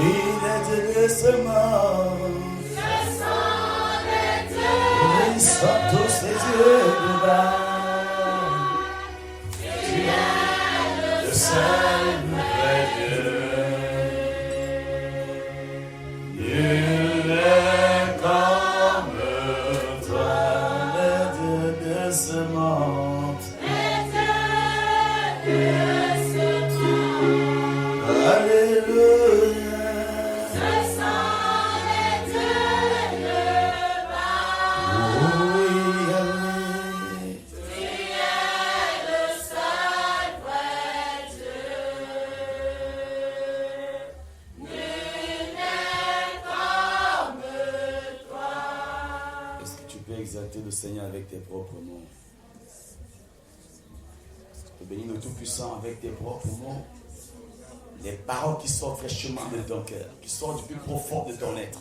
Il est de seulement. Ils sont tous les yeux de bas. Tu es le seul vrai Dieu. Nul n'est comme toi, le Dieu de ce monde. Alléluia. Exalter le Seigneur avec tes propres mots. Tu peux bénir le Tout-Puissant avec tes propres mots. Les paroles qui sortent fraîchement de ton cœur, qui sortent du plus profond de ton être.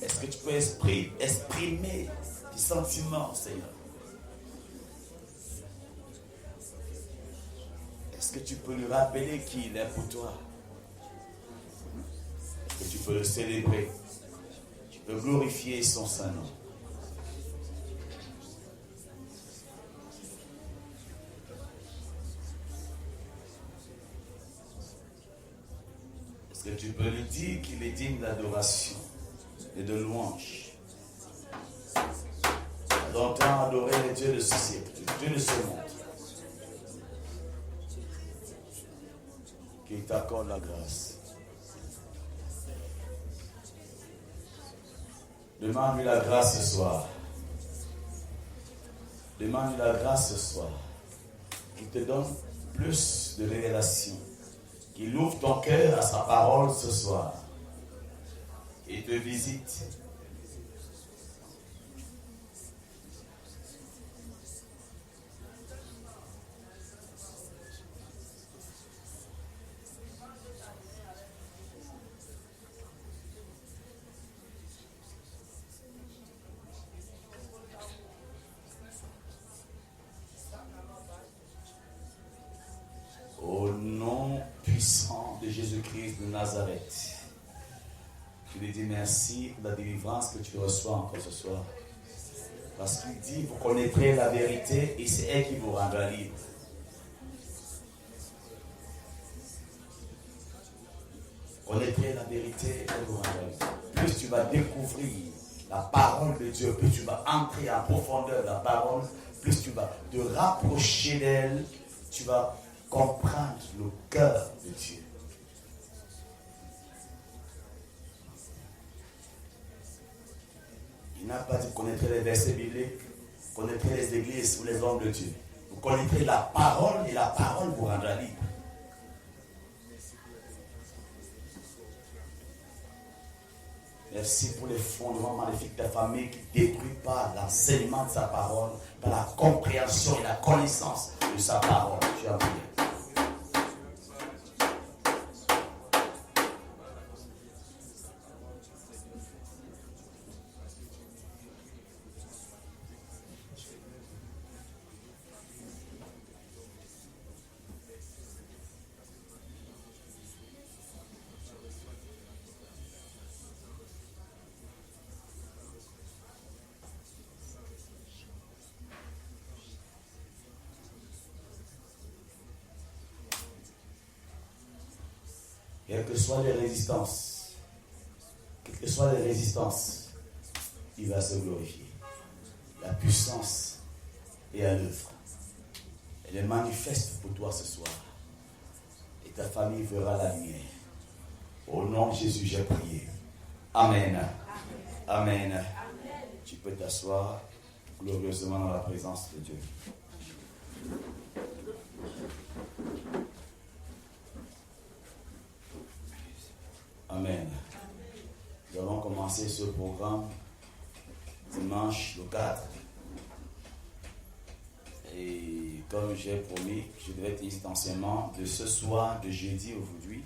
Est-ce que tu peux exprimer tes sentiments, Seigneur? Est-ce que tu peux lui rappeler qui il est pour toi? Est-ce que tu peux le célébrer? Tu peux glorifier son Saint-Nom. Que tu peux lui dire qu'il est digne d'adoration et de louange. Longtemps adorer les dieux de ce siècle, les dieux de ce monde. Qu'il t'accorde la grâce. Demande-lui la grâce ce soir. Demande-lui la grâce ce soir. Qu'il te donne plus de révélation. Qu'il ouvre ton cœur à sa parole ce soir et te visite. Au nom puissant de Jésus-Christ de Nazareth, je lui dis merci pour la délivrance que tu reçois encore ce soir. Parce qu'il dit, vous connaîtrez la vérité et c'est elle qui vous rendra libre. Vous connaîtrez la vérité et elle vous rendra libre. Plus tu vas découvrir la parole de Dieu, plus tu vas entrer en profondeur de la parole, plus tu vas te rapprocher d'elle, tu vas comprendre le cœur de Dieu. Il n'a pas dit vous connaîtrez les versets bibliques, vous connaîtrez les églises ou les hommes de Dieu. Vous connaîtrez la parole et la parole vous rendra libre. Merci pour les fondements magnifiques de ta famille qui ne détruisent pas l'enseignement de sa parole, par la compréhension et la connaissance de sa parole. Tu as prié. Quelles que soient les résistances, il va se glorifier. La puissance est à l'œuvre. Elle est manifeste pour toi ce soir. Et ta famille verra la lumière. Au nom de Jésus, j'ai prié. Amen. Amen. Amen. Tu peux t'asseoir glorieusement dans la présence de Dieu. Amen. Nous allons commencer ce programme dimanche le 4. Et comme j'ai promis, je devais tenir cet enseignement de ce soir, de jeudi aujourd'hui,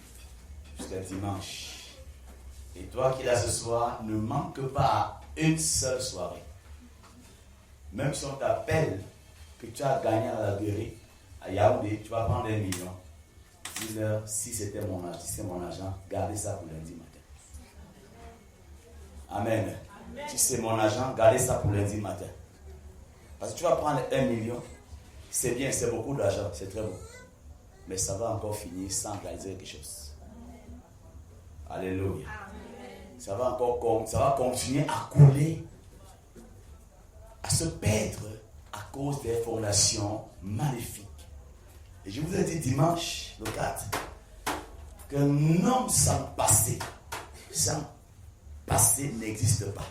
jusqu'à dimanche. Et toi qui es là ce soir, ne manque pas à une seule soirée. Même si on t'appelle que tu as gagné à la Libérie, à Yaoundé, tu vas prendre 1 million. dis-leur, si c'était mon argent, si c'est mon argent, gardez ça pour lundi matin. Amen. Si c'est mon argent, gardez ça pour lundi matin. Parce que tu vas prendre 1 million, c'est bien, c'est beaucoup d'argent, c'est très beau. Mais ça va encore finir sans réaliser quelque chose. Alléluia. Ça va continuer à couler, à se perdre à cause des fondations maléfiques. Et je vous ai dit dimanche, le 4, qu'un homme sans passé n'existe pas.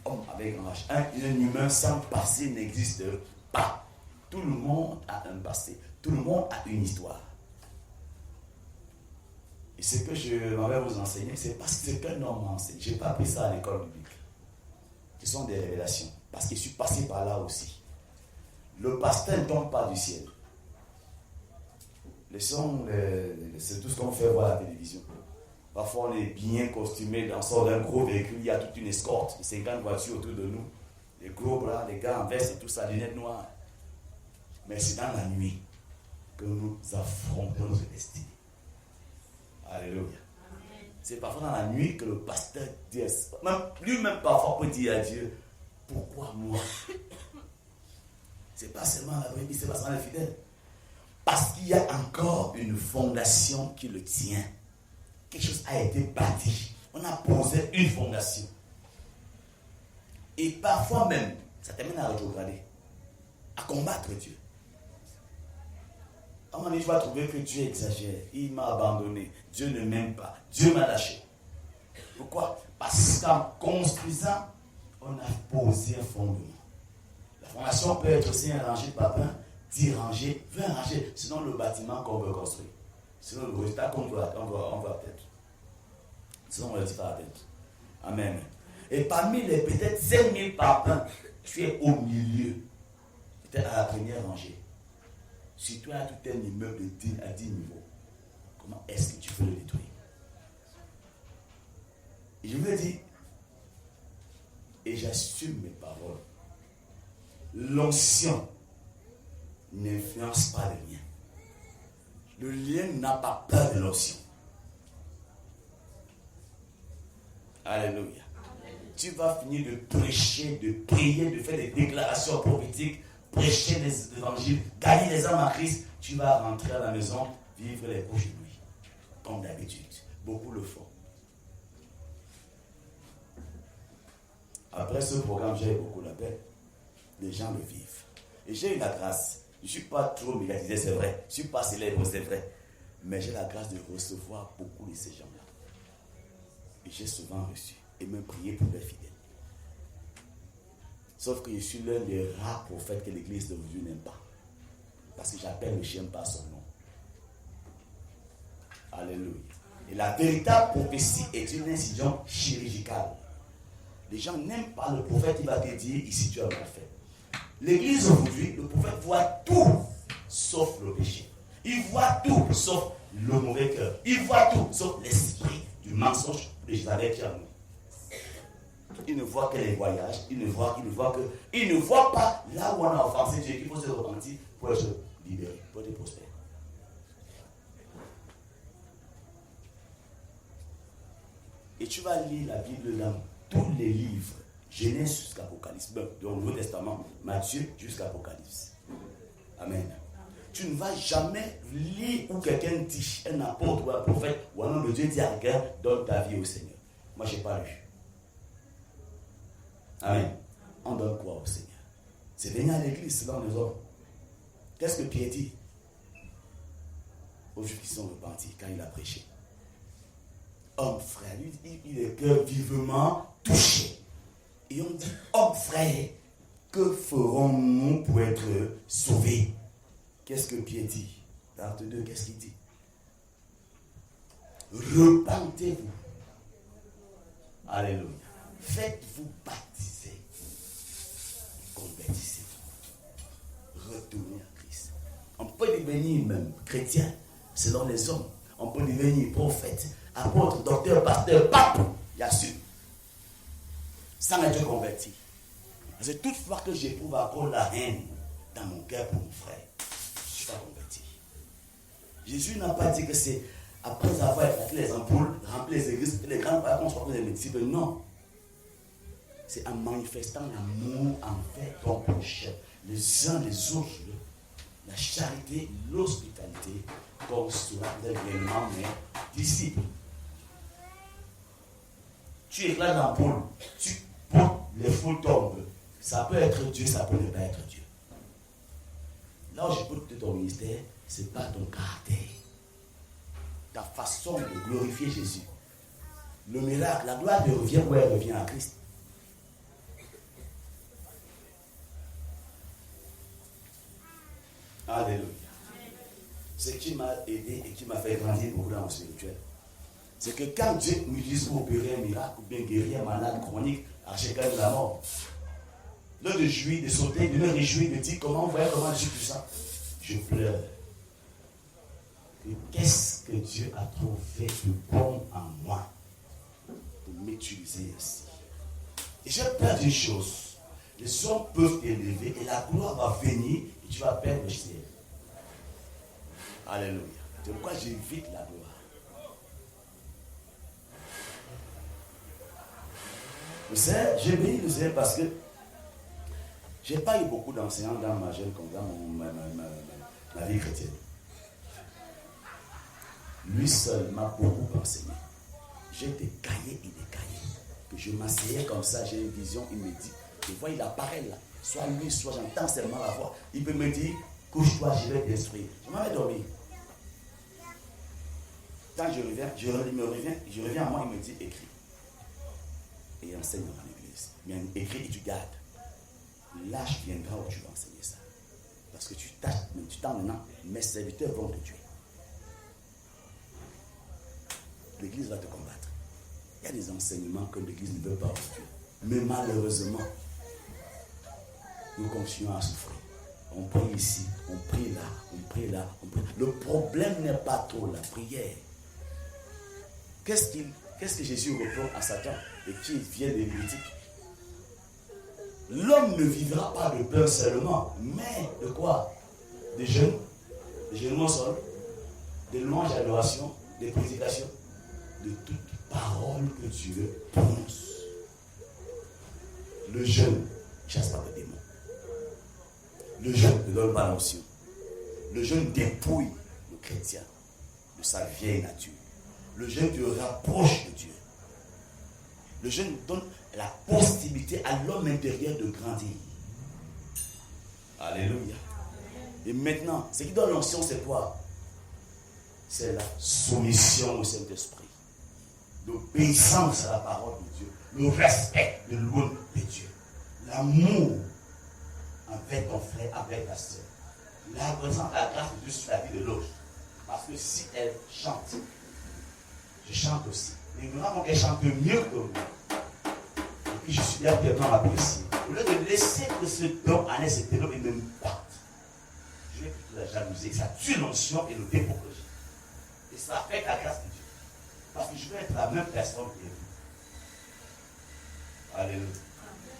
Homme avec un H. Un humain sans passé n'existe pas. Tout le monde a un passé. Tout le monde a une histoire. Et ce que je vais vous enseigner, c'est parce que c'est qu'un homme enseigne. Je n'ai pas appris ça à l'école biblique. Ce sont des révélations. Parce que je suis passé par là aussi. Le pasteur ne tombe pas du ciel. C'est tout ce qu'on fait voir à la télévision. Parfois, on est bien costumé dans un gros véhicule. Il y a toute une escorte de 50 voitures autour de nous. Les gros bras, les gars en veste et tout ça, les lunettes noires. Mais c'est dans la nuit que nous affrontons notre destinée. Alléluia. C'est parfois dans la nuit que le pasteur dit, lui-même parfois peut dire à Dieu, pourquoi moi? C'est pas seulement la vraie vie, c'est pas seulement les fidèles. Parce qu'il y a encore une fondation qui le tient. Quelque chose a été bâti. On a posé une fondation. Et parfois même, ça t'amène à rétrograder, à combattre Dieu. À un moment donné, je vais trouver que Dieu exagère. Il m'a abandonné. Dieu ne m'aime pas. Dieu m'a lâché. Pourquoi? Parce qu'en construisant, on a posé un fondement. La fondation peut être aussi un rangé de papins, 10 rangées, 20 rangées, selon le bâtiment qu'on veut construire. Selon le résultat qu'on veut atteindre. Selon le résultat à atteindre. Amen. Et parmi les peut-être 5000 papins, tu es au milieu. Peut-être à la première rangée. Si tu as tout un immeuble à 10 niveaux, comment est-ce que tu peux le détruire? Et je vous ai dit, et j'assume mes paroles, l'onction n'influence pas le lien. Le lien n'a pas peur de l'onction. Alléluia. Amen. Tu vas finir de prêcher, de prier, de faire des déclarations prophétiques, prêcher les évangiles, gagner les âmes à Christ. Tu vas rentrer à la maison, vivre les bouches de nuit. Comme d'habitude. Beaucoup le font. Après ce programme, j'ai beaucoup la paix. Les gens le vivent. Et j'ai eu la grâce. Je ne suis pas trop médiatisé, c'est vrai. Je ne suis pas célèbre, c'est vrai. Mais j'ai la grâce de recevoir beaucoup de ces gens-là. Et j'ai souvent reçu. Et même prié pour les fidèles. Sauf que je suis l'un des rares prophètes que l'église d'aujourd'hui n'aime pas. Parce que j'appelle le chien par son nom. Alléluia. Et la véritable prophétie est une incision chirurgicale. Les gens n'aiment pas le prophète, il va te dire, ici tu as mal fait. L'église aujourd'hui, le prophète voit tout, sauf le péché. Il voit tout, sauf le mauvais cœur. Il voit tout, sauf l'esprit du mensonge de Jézabel qui est en nous. Il ne voit que les voyages, il ne voit pas là où on a offensé Dieu, qu'il faut se repentir pour être libéré, pour être prospère. Et tu vas lire la Bible dans tous les livres, Genèse jusqu'à Apocalypse, dans le Nouveau Testament, Matthieu jusqu'à Apocalypse. Amen. Tu ne vas jamais lire où quelqu'un dit, un apôtre ou un prophète ou un homme de Dieu dit à quelqu'un, donne ta vie au Seigneur. Moi, je n'ai pas lu. Amen. On donne quoi au Seigneur? C'est venir à l'église selon les hommes. Qu'est-ce que Pierre dit aux Juifs qui sont repentis quand il a prêché? Homme frère, lui, il est cœur vivement touché. Et on dit, homme frère, que ferons-nous pour être sauvés? Qu'est-ce que Pierre dit? Acte 2, qu'est-ce qu'il dit? Repentez-vous. Alléluia. Faites-vous baptiser. Convertissez-vous. Retournez à Christ. On peut devenir même chrétien selon les hommes. On peut devenir prophète, apôtre, docteur, pasteur, pape. Il y a su. Sans être converti. Parce que toutefois que j'éprouve encore la haine dans mon cœur pour mon frère, je ne suis pas converti. Jésus n'a pas dit que c'est après avoir éclaté les ampoules, rempli les églises, les grands voyages qu'on soit des disciples. Non. C'est en manifestant l'amour envers ton prochain, les uns les autres, la charité, l'hospitalité, qu'on soit réellement mes disciples. Tu éclates l'ampoule, tu portes, les foules tombent. Ça peut être Dieu, ça peut ne pas être Dieu. Là où je peux te ton ministère, ce n'est pas ton caractère. Ta façon de glorifier Jésus. Le miracle, la gloire te revient où elle revient à Christ. Alléluia. Ce qui m'a aidé et qui m'a fait grandir beaucoup dans mon spirituel, c'est que quand Dieu m'utilise pour opérer un miracle ou bien guérir un malade chronique à chacun de la mort, là de jouir, de sauter, de me réjouir, de dire comment je suis puissant, je pleure. Et qu'est-ce que Dieu a trouvé de bon en moi pour m'utiliser ici? Et j'ai peur d'une chose. Les hommes peuvent t'élever et la gloire va venir et tu vas perdre le ciel. Alléluia. C'est pourquoi j'évite la gloire. Vous savez, j'ai béni le Seigneur parce que je n'ai pas eu beaucoup d'enseignants dans ma jeune comme dans ma vie chrétienne. Lui seul m'a beaucoup enseigné. J'ai des cahiers et des cahiers. Que je m'asseyais comme ça, j'ai une vision, il me dit, je vois, il apparaît là. Soit lui, soit j'entends seulement la voix. Il peut me dire, couche-toi, je vais t'instruire. Je m'en vais dormir. Quand je reviens à moi, il me dit, écris. Et enseigne dans l'église. Mais écris et tu gardes. L'âge viendra où tu vas enseigner ça. Parce que tu t'en maintenant, mes serviteurs vont te tuer. L'église va te combattre. Il y a des enseignements que l'église ne veut pas aujourd'hui. Mais malheureusement, nous continuons à souffrir. On prie ici, on prie là, on prie là, on prie. Le problème n'est pas trop la prière. Qu'est-ce que Jésus répond à Satan et qui vient de Lévitique? L'homme ne vivra pas de pain seulement, mais de quoi? Des jeûnes, des jeûnements sol, des louanges d'adoration, des prédications, de toute parole que Dieu prononce. Le jeûne chasse pas le démon. Le jeûne ne donne pas l'onction. Le jeûne dépouille le chrétien de sa vieille nature. Le jeûne te rapproche de Dieu. Le jeûne donne la possibilité à l'homme intérieur de grandir. Alléluia. Et maintenant, ce qui donne l'onction, c'est quoi? C'est la soumission au Saint-Esprit. L'obéissance à la parole de Dieu. Le respect de l'homme de Dieu. L'amour avec ton frère, avec ta soeur. La reconnaissance, la grâce de Dieu sur la vie de l'autre. Parce que si elle chante, je chante aussi. Mais vraiment qu'elle chante mieux que moi. Et puis je suis là pleinement apprécié. Au lieu de laisser que ce don en elle se développe et me batte, je vais plutôt la jalouser. Ça tue l'onction et le déhypocrisie. Et ça affecte la grâce de Dieu. Parce que je vais être la même personne que vous. Alléluia.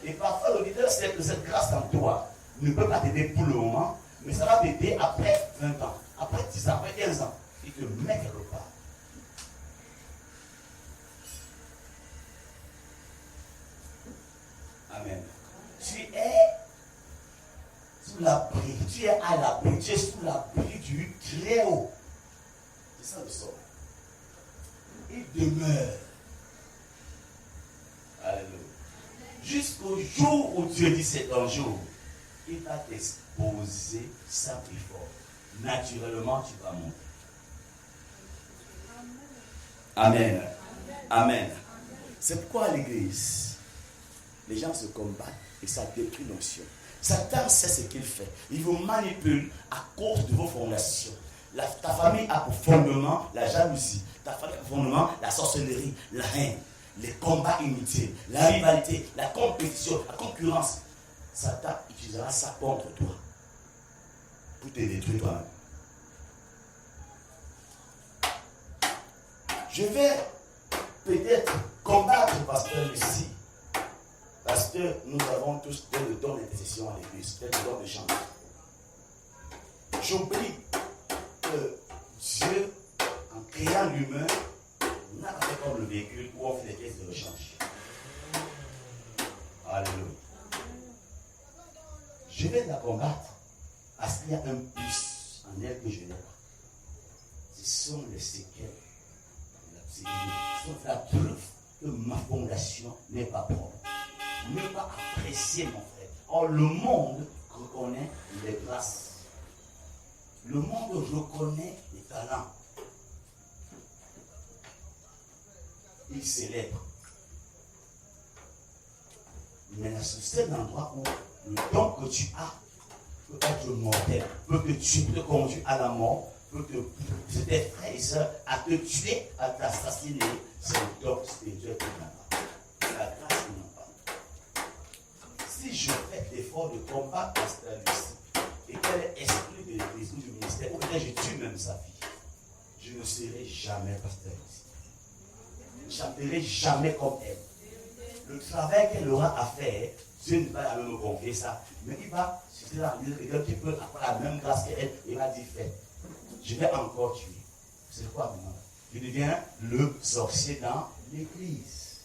Et parfois, le leader, c'est que cette grâce en toi ne peut pas t'aider pour le moment, mais ça va t'aider après 20 ans, après 10 ans, après 15 ans. Il te met quelque part. Amen. Tu es sous l'abri, tu es à l'abri, tu es sous l'abri du Très-Haut. C'est ça le sort. Il demeure. Alléluia. Jusqu'au jour où Dieu dit c'est un jour, il va t'exposer sa plus forte. Naturellement, tu vas monter. Amen. Amen. C'est pourquoi à l'église, les gens se combattent et ça détruit l'onction. Satan sait ce qu'il fait. Il vous manipule à cause de vos fondations. Ta famille a pour fondement la jalousie. Ta famille a pour fondement la sorcellerie, la haine, les combats inutiles, la rivalité, la compétition, la concurrence. Satan utilisera ça contre toi pour te détruire toi-même. Je vais peut-être combattre le pasteur ici. Parce que nous avons tous le don d'intercession à l'église, le don de chanter. J'oublie que Dieu, en créant l'humain, n'a pas fait comme le véhicule où on fait des pièces de rechange. Alléluia. Je vais la combattre parce qu'il y a un plus en elle que je n'ai pas. Ce sont les séquelles de la psychologie. Ce sont la preuve que ma fondation n'est pas propre. Ne pas apprécier mon frère. Or, le monde reconnaît les grâces. Le monde reconnaît les talents. Il célèbre. Mais c'est le seul endroit où le don que tu as peut être mortel, peut que tu te conduis à la mort, peut que tes frères et sœurs à te tuer, à t'assassiner. C'est le don spirituel qui n'en a pas. C'est la grâce qui n'en a pas. Si je fais l'effort de combattre Pasteur Lucie et qu'elle est exclue de l'église ou du ministère, ou bien je tue même sa fille, je ne serai jamais Pasteur Lucie. Je n'appelerai jamais comme elle. Le travail qu'elle aura à faire, Dieu ne va jamais me confier ça, mais il va susciter la vie de quelqu'un qui peut avoir la même grâce qu'elle, il va dire fait. Je vais encore tuer. C'est quoi maintenant? Je deviens le sorcier dans l'église.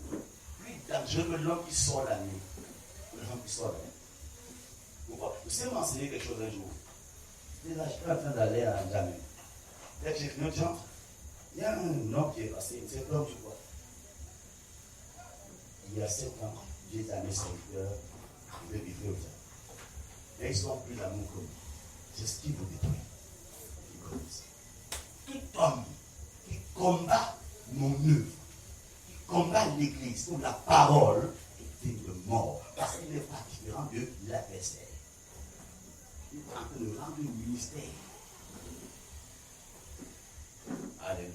Plus dangereux que l'homme qui sort la nuit. L'homme qui sort la nuit. Pourquoi? Vous savez m'enseigner quelque chose un jour. J'étais là, j'étais en train d'aller à Djamé. Dès que j'ai fini de chanter, il y a un homme qui est passé, c'est l'homme, je crois. Il y a 7 ans, j'ai été à mes serviteurs, je vais vivre au temps. Et ils sont plus d'amour que moi. C'est ce qui vous détruit. Tout homme qui combat mon œuvre, qui combat l'église ou la parole, est digne de mort. Parce qu'il n'est pas différent de l'adversaire. Il est en train de rendre le ministère. Alléluia.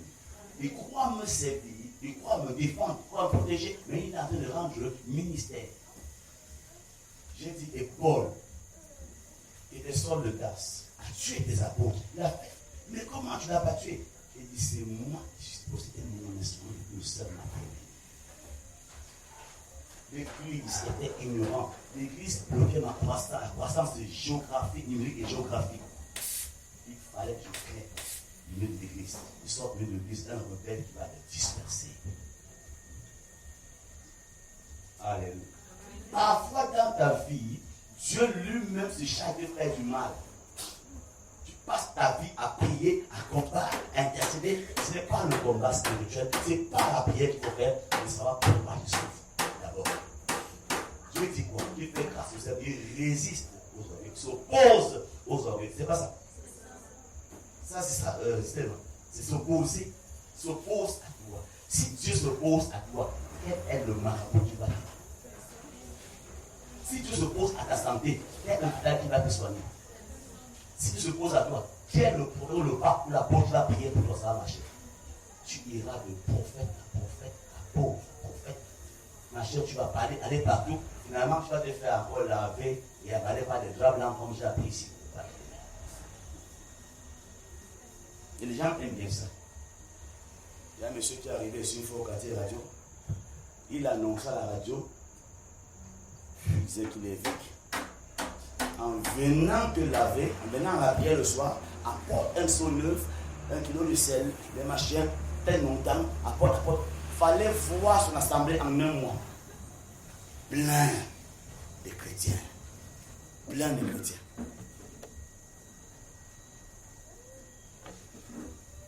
Il croit me servir, il croit me défendre, il croit me protéger, mais il est en train de rendre le ministère. J'ai dit, et Paul était Saul de Tarse, a tué des apôtres. Il a fait. Mais comment tu ne l'as pas tué? Il dit, c'est moi qui suis possédé mon instrument, le seul m'a fait. L'église était ignorante. L'église bloquait ma croissance de géographie, numérique et géographique. Il fallait que je crée le milieu de l'église. Une sorte de l'église, un rebelle qui va le disperser. Alléluia. Parfois dans ta vie, Dieu lui-même se charge de faire du mal. Tu passes ta vie à prier, à combattre, à intercéder. Ce n'est pas le combat spirituel, ce n'est pas la prière qu'il faut faire, mais ça va pour le mal du souffle. D'abord. Dieu dit quoi? Il fait grâce au Seigneur, il résiste aux orgueils, il s'oppose aux orgueils. C'est pas ça. Ça, c'est ça, c'est s'opposer. S'oppose à toi. Si Dieu s'oppose à toi, quel est le marabout qui va te faire? Si Dieu s'oppose à ta santé, quel est l'hôpital qui va te soigner? Si Dieu s'oppose à toi, quel est le pas ou la porte qui va prier pour toi, ça va marcher? Tu iras de prophète à prophète à pauvre prophète. Ma chère, tu vas parler, aller partout. Finalement, tu vas te faire encore laver et avaler par des draps blancs comme j'ai appris ici. Et les gens aiment bien ça. Il y a un monsieur qui est arrivé sur une fois au quartier radio. Il annonce à la radio. Il disait qu'il est évêque. En venant te laver, en venant à la prière le soir, apporte un seau neuf, 1 kilo de sel, des machins, tel montant, apporte. Il fallait voir son assemblée en un mois. Plein de chrétiens. Plein de chrétiens.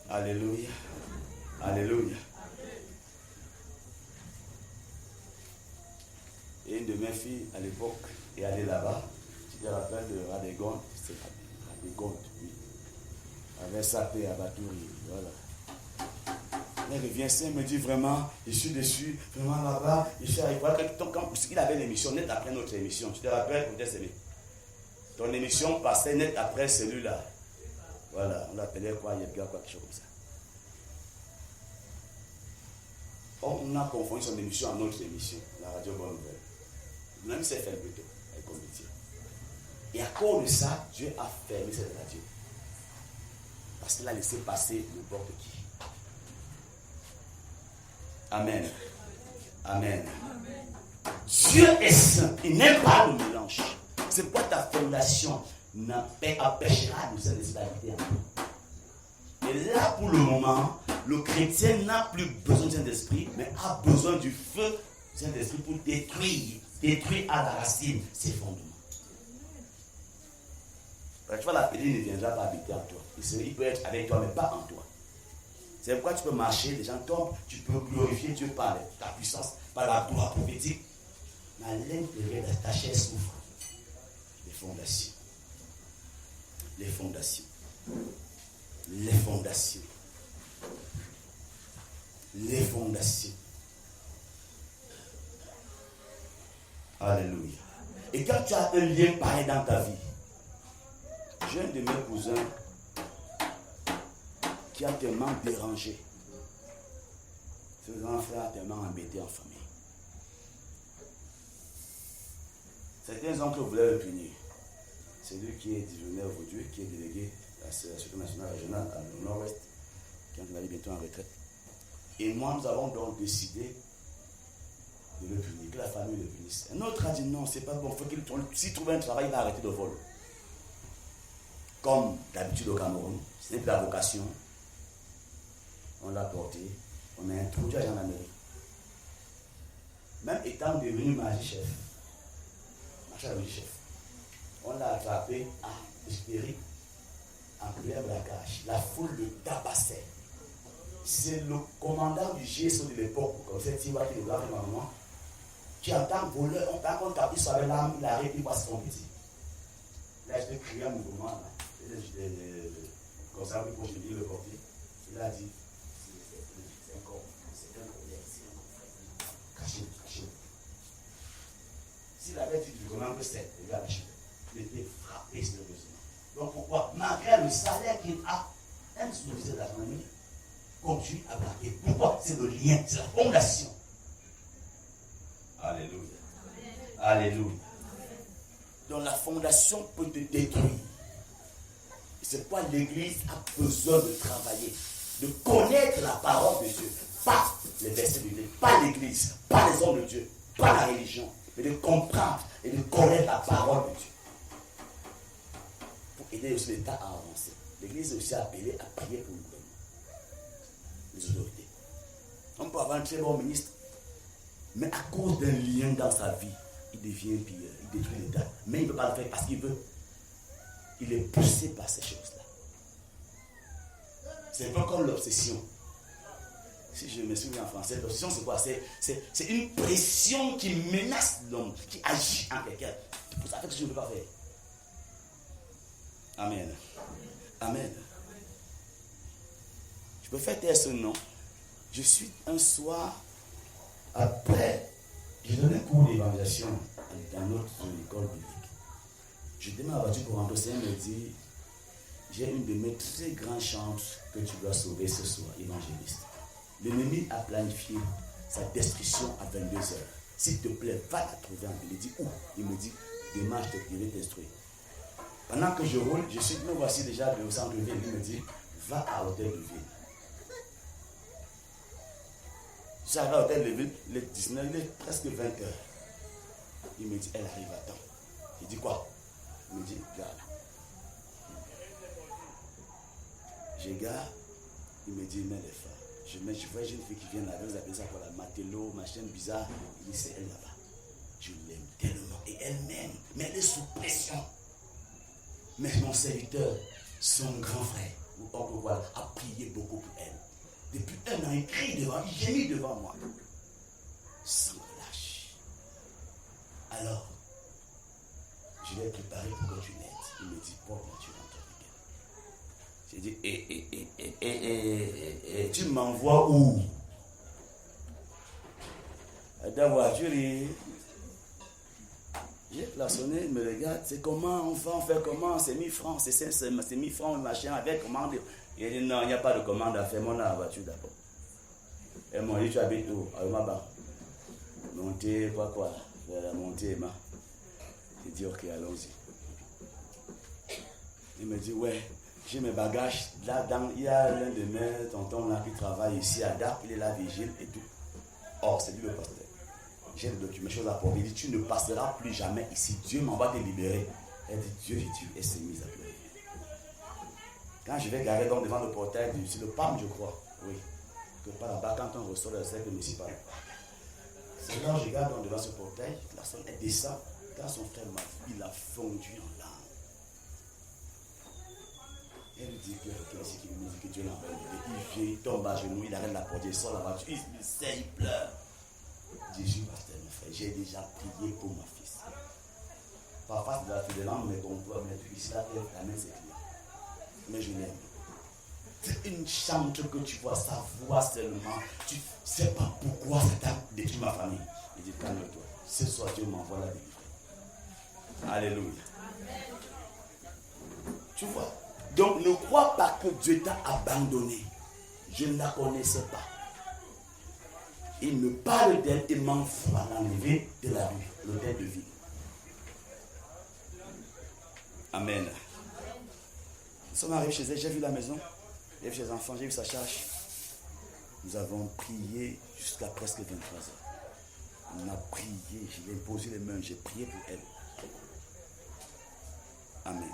Alléluia. Alléluia. Et une de mes filles, à l'époque, est allée là-bas. Tu te rappelles de Radégon? C'est Radégon, oui. Avec sa paix à Batouri. Voilà. Elle revient, elle me dit vraiment, je suis déçu, vraiment là-bas. Je suis arrivé. Il avait l'émission net après notre émission. Tu te rappelles, peut-être c'est ton émission passait net après celui-là. Voilà, on l'appelait quoi, Yedgar, quoi, quelque chose comme ça. On a confondu son émission à notre émission, la radio Bonne Nouvelle. Même s'est fait le buto, avec comité. Et à cause de ça, Dieu a fermé cette radio. Parce qu'il a laissé passer n'importe qui. Amen. Amen. Dieu est saint, il n'aime pas le mélange. C'est pourquoi ta fondation n'empêchera de cette esclavité. Et là, pour le moment, le chrétien n'a plus besoin du Saint-Esprit, mais a besoin du feu du Saint-Esprit pour détruire à la racine ses fondements. Tu vois, l'appeler, il ne viendra pas habiter en toi. Il peut être avec toi, mais pas en toi. C'est pourquoi tu peux marcher, les gens tombent, tu peux glorifier Dieu par ta puissance, par la gloire prophétique. Mais à l'intérieur de ta chair souffre. Les fondations. Les fondations. Les fondations. Les fondations. Alléluia. Et quand tu as un lien pareil dans ta vie, j'ai un de mes cousins qui a tellement dérangé. Ce grand frère a tellement embêté en famille. Certains oncles voulaient le punir. C'est lui qui est divisionnaire aujourd'hui, qui est délégué à la Sécurité nationale régionale à le nord-ouest, qui est allé bientôt en retraite. Et moi, nous avons donc décidé de le punir, que la famille le punisse. Un autre a dit non, c'est pas bon, s'il trouve un travail, il va arrêter de voler. Comme d'habitude au Cameroun, ce n'est plus la vocation. On l'a porté, on a introduit à gendarmerie. Même étant devenu magistrat-chef, on l'a attrapé à Espéry, en plein braquage. La foule le tabassait. C'est le commandant du GSO de l'époque, comme c'est Tiwa qui le garde normalement, qui entend voleur, on t'a tapé sur la lame, il arrête, il passe son petit. Là, je te crié un mouvement, là. Comme ça, pour je dis le portier, il a dit, c'est un corps, c'est un collègue, cachez-vous. S'il avait dit du commande 7, il a lâché. Il était frappé sérieusement. Donc pourquoi, malgré le salaire qu'il a, un sous-officier de la famille continue à braquer. Pourquoi? C'est le lien, c'est la fondation. Alléluia. Alléluia. Donc la fondation peut te détruire. C'est pourquoi l'Église a besoin de travailler, de connaître la parole de Dieu. Pas les versets de Dieu, pas l'Église, pas les hommes de Dieu, pas la religion, mais de comprendre et de connaître la parole de Dieu. Pour aider aussi l'État à avancer. L'Église est aussi appelée à prier pour le gouvernement, les autorités. On peut avoir un très bon ministre, mais à cause d'un lien dans sa vie, il devient pire, il détruit l'État. Mais il ne peut pas le faire parce qu'il veut. Il est poussé par ces choses-là. C'est un peu comme l'obsession. Si je me souviens en français, l'obsession c'est quoi? C'est une pression qui menace l'homme, qui agit en quelqu'un. C'est pour ça que je ne peux pas faire. Amen. Amen. Je peux faire taire ce nom. Je suis un soir, après, j'ai donné un cours d'évangélisation dans notre école biblique. Je démarre la voiture pour rentrer. Le Seigneur me dit, j'ai une de mes très grandes chances que tu dois sauver ce soir, évangéliste. L'ennemi a planifié sa destruction à 22h. S'il te plaît, va la trouver en ville. Il dit où? Il me dit, demain je vais t'instruire. Pendant que je roule, me voici déjà au centre de ville. Il me dit, va à l'hôtel de ville. J'arrive à l'hôtel de ville, il est 19, il est presque 20h. Il me dit, elle arrive à temps. Il dit quoi? Il me dit, garde. Je garde, il me dit, mets les phares. Je vois une fille qui vient là-bas, vous appelez ça pour la matelot, machin bizarre. Il dit, c'est elle là-bas. Je l'aime tellement. Et elle m'aime, mais elle est sous pression. Mais mon serviteur, son grand frère, ou oncle voilà, a prié beaucoup pour elle. Depuis un an, il crie devant, il gémit devant moi. Sans relâche. Alors, je l'ai préparé pour que tu l'aides. Il me dit, bon, tu rentres avec elle. J'ai dit, tu m'envoies où? Dans la voiture, j'ai klaxonné, il me regarde, c'est comment, on fait comment, c'est 1000 francs, c'est 1000 francs, machin, avec commande. Il a dit, non, il n'y a pas de commande à faire, moi, dans la voiture d'abord. Et moi, dit, tu habites où? À Umaba. Montée, quoi, vers la montée, Emma. J'ai dit, ok, allons-y. Il me dit, ouais, j'ai mes bagages. Là-dedans, il y a l'un de mes tontons là qui travaille ici à Dak, il est là, vigile et tout. Or, c'est lui le pasteur. J'ai des documents, choses à porter. Il dit, tu ne passeras plus jamais ici. Dieu m'envoie te libérer. Elle dit, Dieu, j'ai dit, elle s'est mise à pleurer. Quand je vais garer donc devant le portail, c'est le PAM, je crois. Oui. Que par là-bas, quand on ressort de la cercle municipale. C'est là où je garde donc devant ce portail, la sonne, elle descend. Quand son frère m'a vu, il a fondu en larmes. Elle lui dit que c'est qu'il me dit que Dieu l'a envoyé. Il vient, il tombe à genoux, il arrête la porte, il sort la voiture, il me sait, il pleure. Jésus, pasteur, mon frère, j'ai déjà prié pour mon fils. Parfois, c'est de la langue, mais on peut mettre ici, là, la main, c'est clair. Mais je l'aime. C'est une chambre que tu vois, sa voix seulement. Tu ne sais pas pourquoi ça t'a détruit ma famille. Il dit, calme-toi. Ce soir, Dieu m'envoie la délivrance. Alléluia. Tu vois. Donc, ne crois pas que Dieu t'a abandonné. Je ne la connaissais pas. Il me parle d'elle et m'envoie l'enlever de la rue, l'hôtel de ville. Amen. Nous sommes arrivés chez elle, j'ai vu la maison, j'ai vu ses enfants, j'ai vu sa charge. Nous avons prié jusqu'à presque 23 heures. On a prié, je lui ai posé les mains, j'ai prié pour elle. Amen.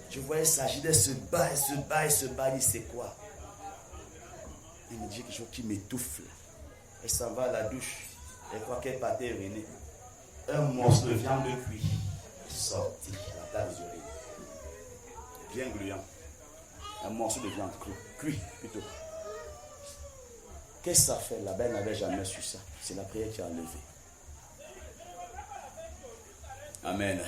Je voyais s'agir d'elle se bat, elle se bat, elle se bat, elle dit c'est quoi? Elle me dit quelque chose qui m'étouffe. Elle s'en va à la douche, elle croit qu'elle partait uriner. Un morceau de viande cuite sorti à la table des urines. Bien gluant. Un morceau de viande cuit plutôt. Qu'est-ce que ça fait là-bas? Elle n'avait jamais su ça. C'est la prière qui a enlevé. Amen.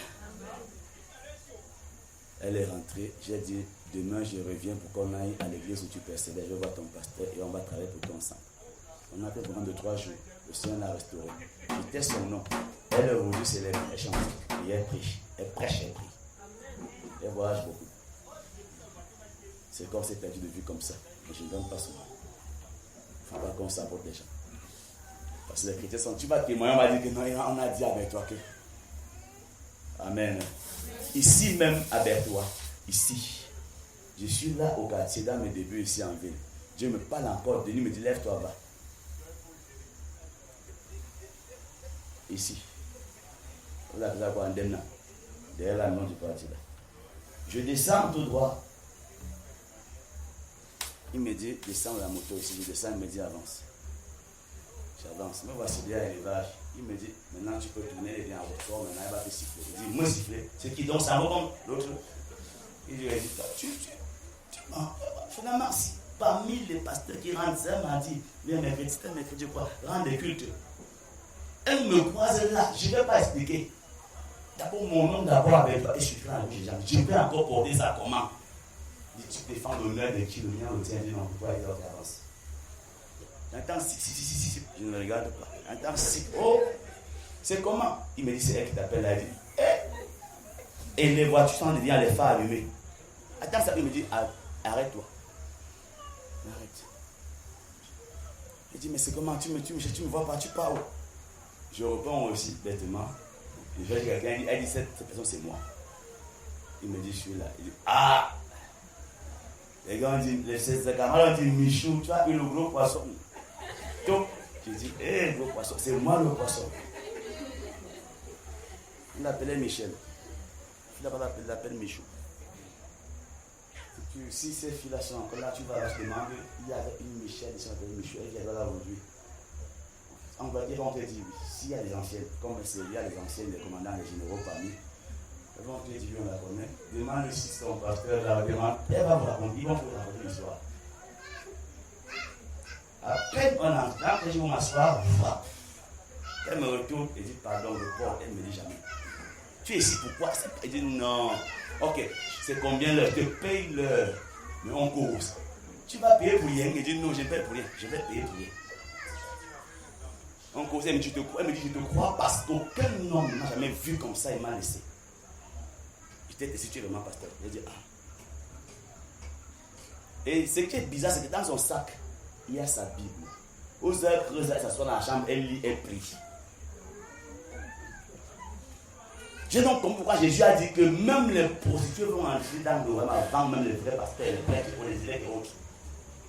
Elle est rentrée. J'ai dit, demain je reviens pour qu'on aille à l'église où tu persévères. Je vais voir ton pasteur et on va travailler pour toi ensemble. On a fait pendant 2-3 jours. Le Seigneur l'a restauré. C'était son nom. Elle aujourd'hui célèbre, elle chante. Et elle prêche. Elle prêche, elle prie. Elle voyage beaucoup. C'est comme c'est perdu de vue comme ça. Mais je ne donne pas souvent. Il ne faut pas qu'on sabote les gens. Parce que les chrétiens sont. Tu vas témoigner, on va dire que non, on a dit avec toi que. Amen. Ici même à Berthois, ici, je suis là au quartier dans mes débuts ici en ville. Dieu me parle encore de lui, me dit lève-toi bas. Ici. Vous appelez ça quoi, Andemna. Derrière la maison du quartier là. Je descends tout droit. Il me dit descends la moto ici. Je descends, il me dit avance. J'avance. Me voici bien à l'élevage. Il me dit, maintenant tu peux tourner les biens à votre corps, maintenant il va te siffler. Je dis, moi siffler. C'est qui donc ça me comme l'autre. Il lui a dit, finalement, si parmi les pasteurs qui rendent ça, m'a dit, viens mercredi, c'était mercredi quoi, rendre des cultes. Elle me croise là, je ne vais pas expliquer. D'abord mon nom d'abord avec toi, et je suis là, je peux encore porter ça comment? Il dit, tu défends l'honneur de qui le mien le tient, non, pourquoi il avance? J'entends si, je ne regarde pas. J'entends si, oh, c'est comment? Il me dit, c'est elle qui t'appelle là, il dit, eh. Et les voitures sont deviennent les phares allumés. Attends ça, il me dit, arrête-toi. Arrête. Il dit, mais c'est comment? Tu me vois pas, tu pars où? Je réponds aussi bêtement. Je vais quelqu'un, elle dit, cette personne c'est moi. Il me dit, je suis là. Il dit, ah! Les gars ont dit, les camarades ont dit, Michou, tu as eu le gros poisson. Donc, je dis, hé, gros poisson, c'est moi le poisson. Il l'appelait Michel. Il l'appelle Michou. Si ces filles-là sont encore là, tu vas leur demander, il y avait une Michel, ils s'appelle Michou, elle est là aujourd'hui. On va dire, on te dit, oui, s'il y a des anciennes, comme il y a les anciennes, les commandants, les généraux parmi, elles vont te dire, on la connaît. Demande si son pasteur la demande, elle va vous raconter, ils vont vous raconter l'histoire. Après, on entre, après je vais m'asseoir, elle me retourne et dit, pardon, le corps, elle ne me dit jamais. Tu es ici pourquoi? Elle dit, non, ok, c'est combien l'heure? Je te paye l'heure, mais on cause. Tu vas payer pour rien? Elle dit, non, je ne paye pour rien, je vais payer pour rien. On cause, elle me dit, je te crois parce qu'aucun homme ne m'a jamais vu comme ça, il m'a laissé. J'étais si tu es vraiment pasteur. Je dis, ah. Et ce qui est bizarre, c'est que dans son sac, il y a sa Bible. Aux heures creuses, elle s'assoit dans la chambre, elle lit, elle prie. J'ai donc compris pourquoi Jésus a dit que même les prostituées vont entrer dans le royaume avant même les vrais pasteurs, les vrais qui font les élèves et autres.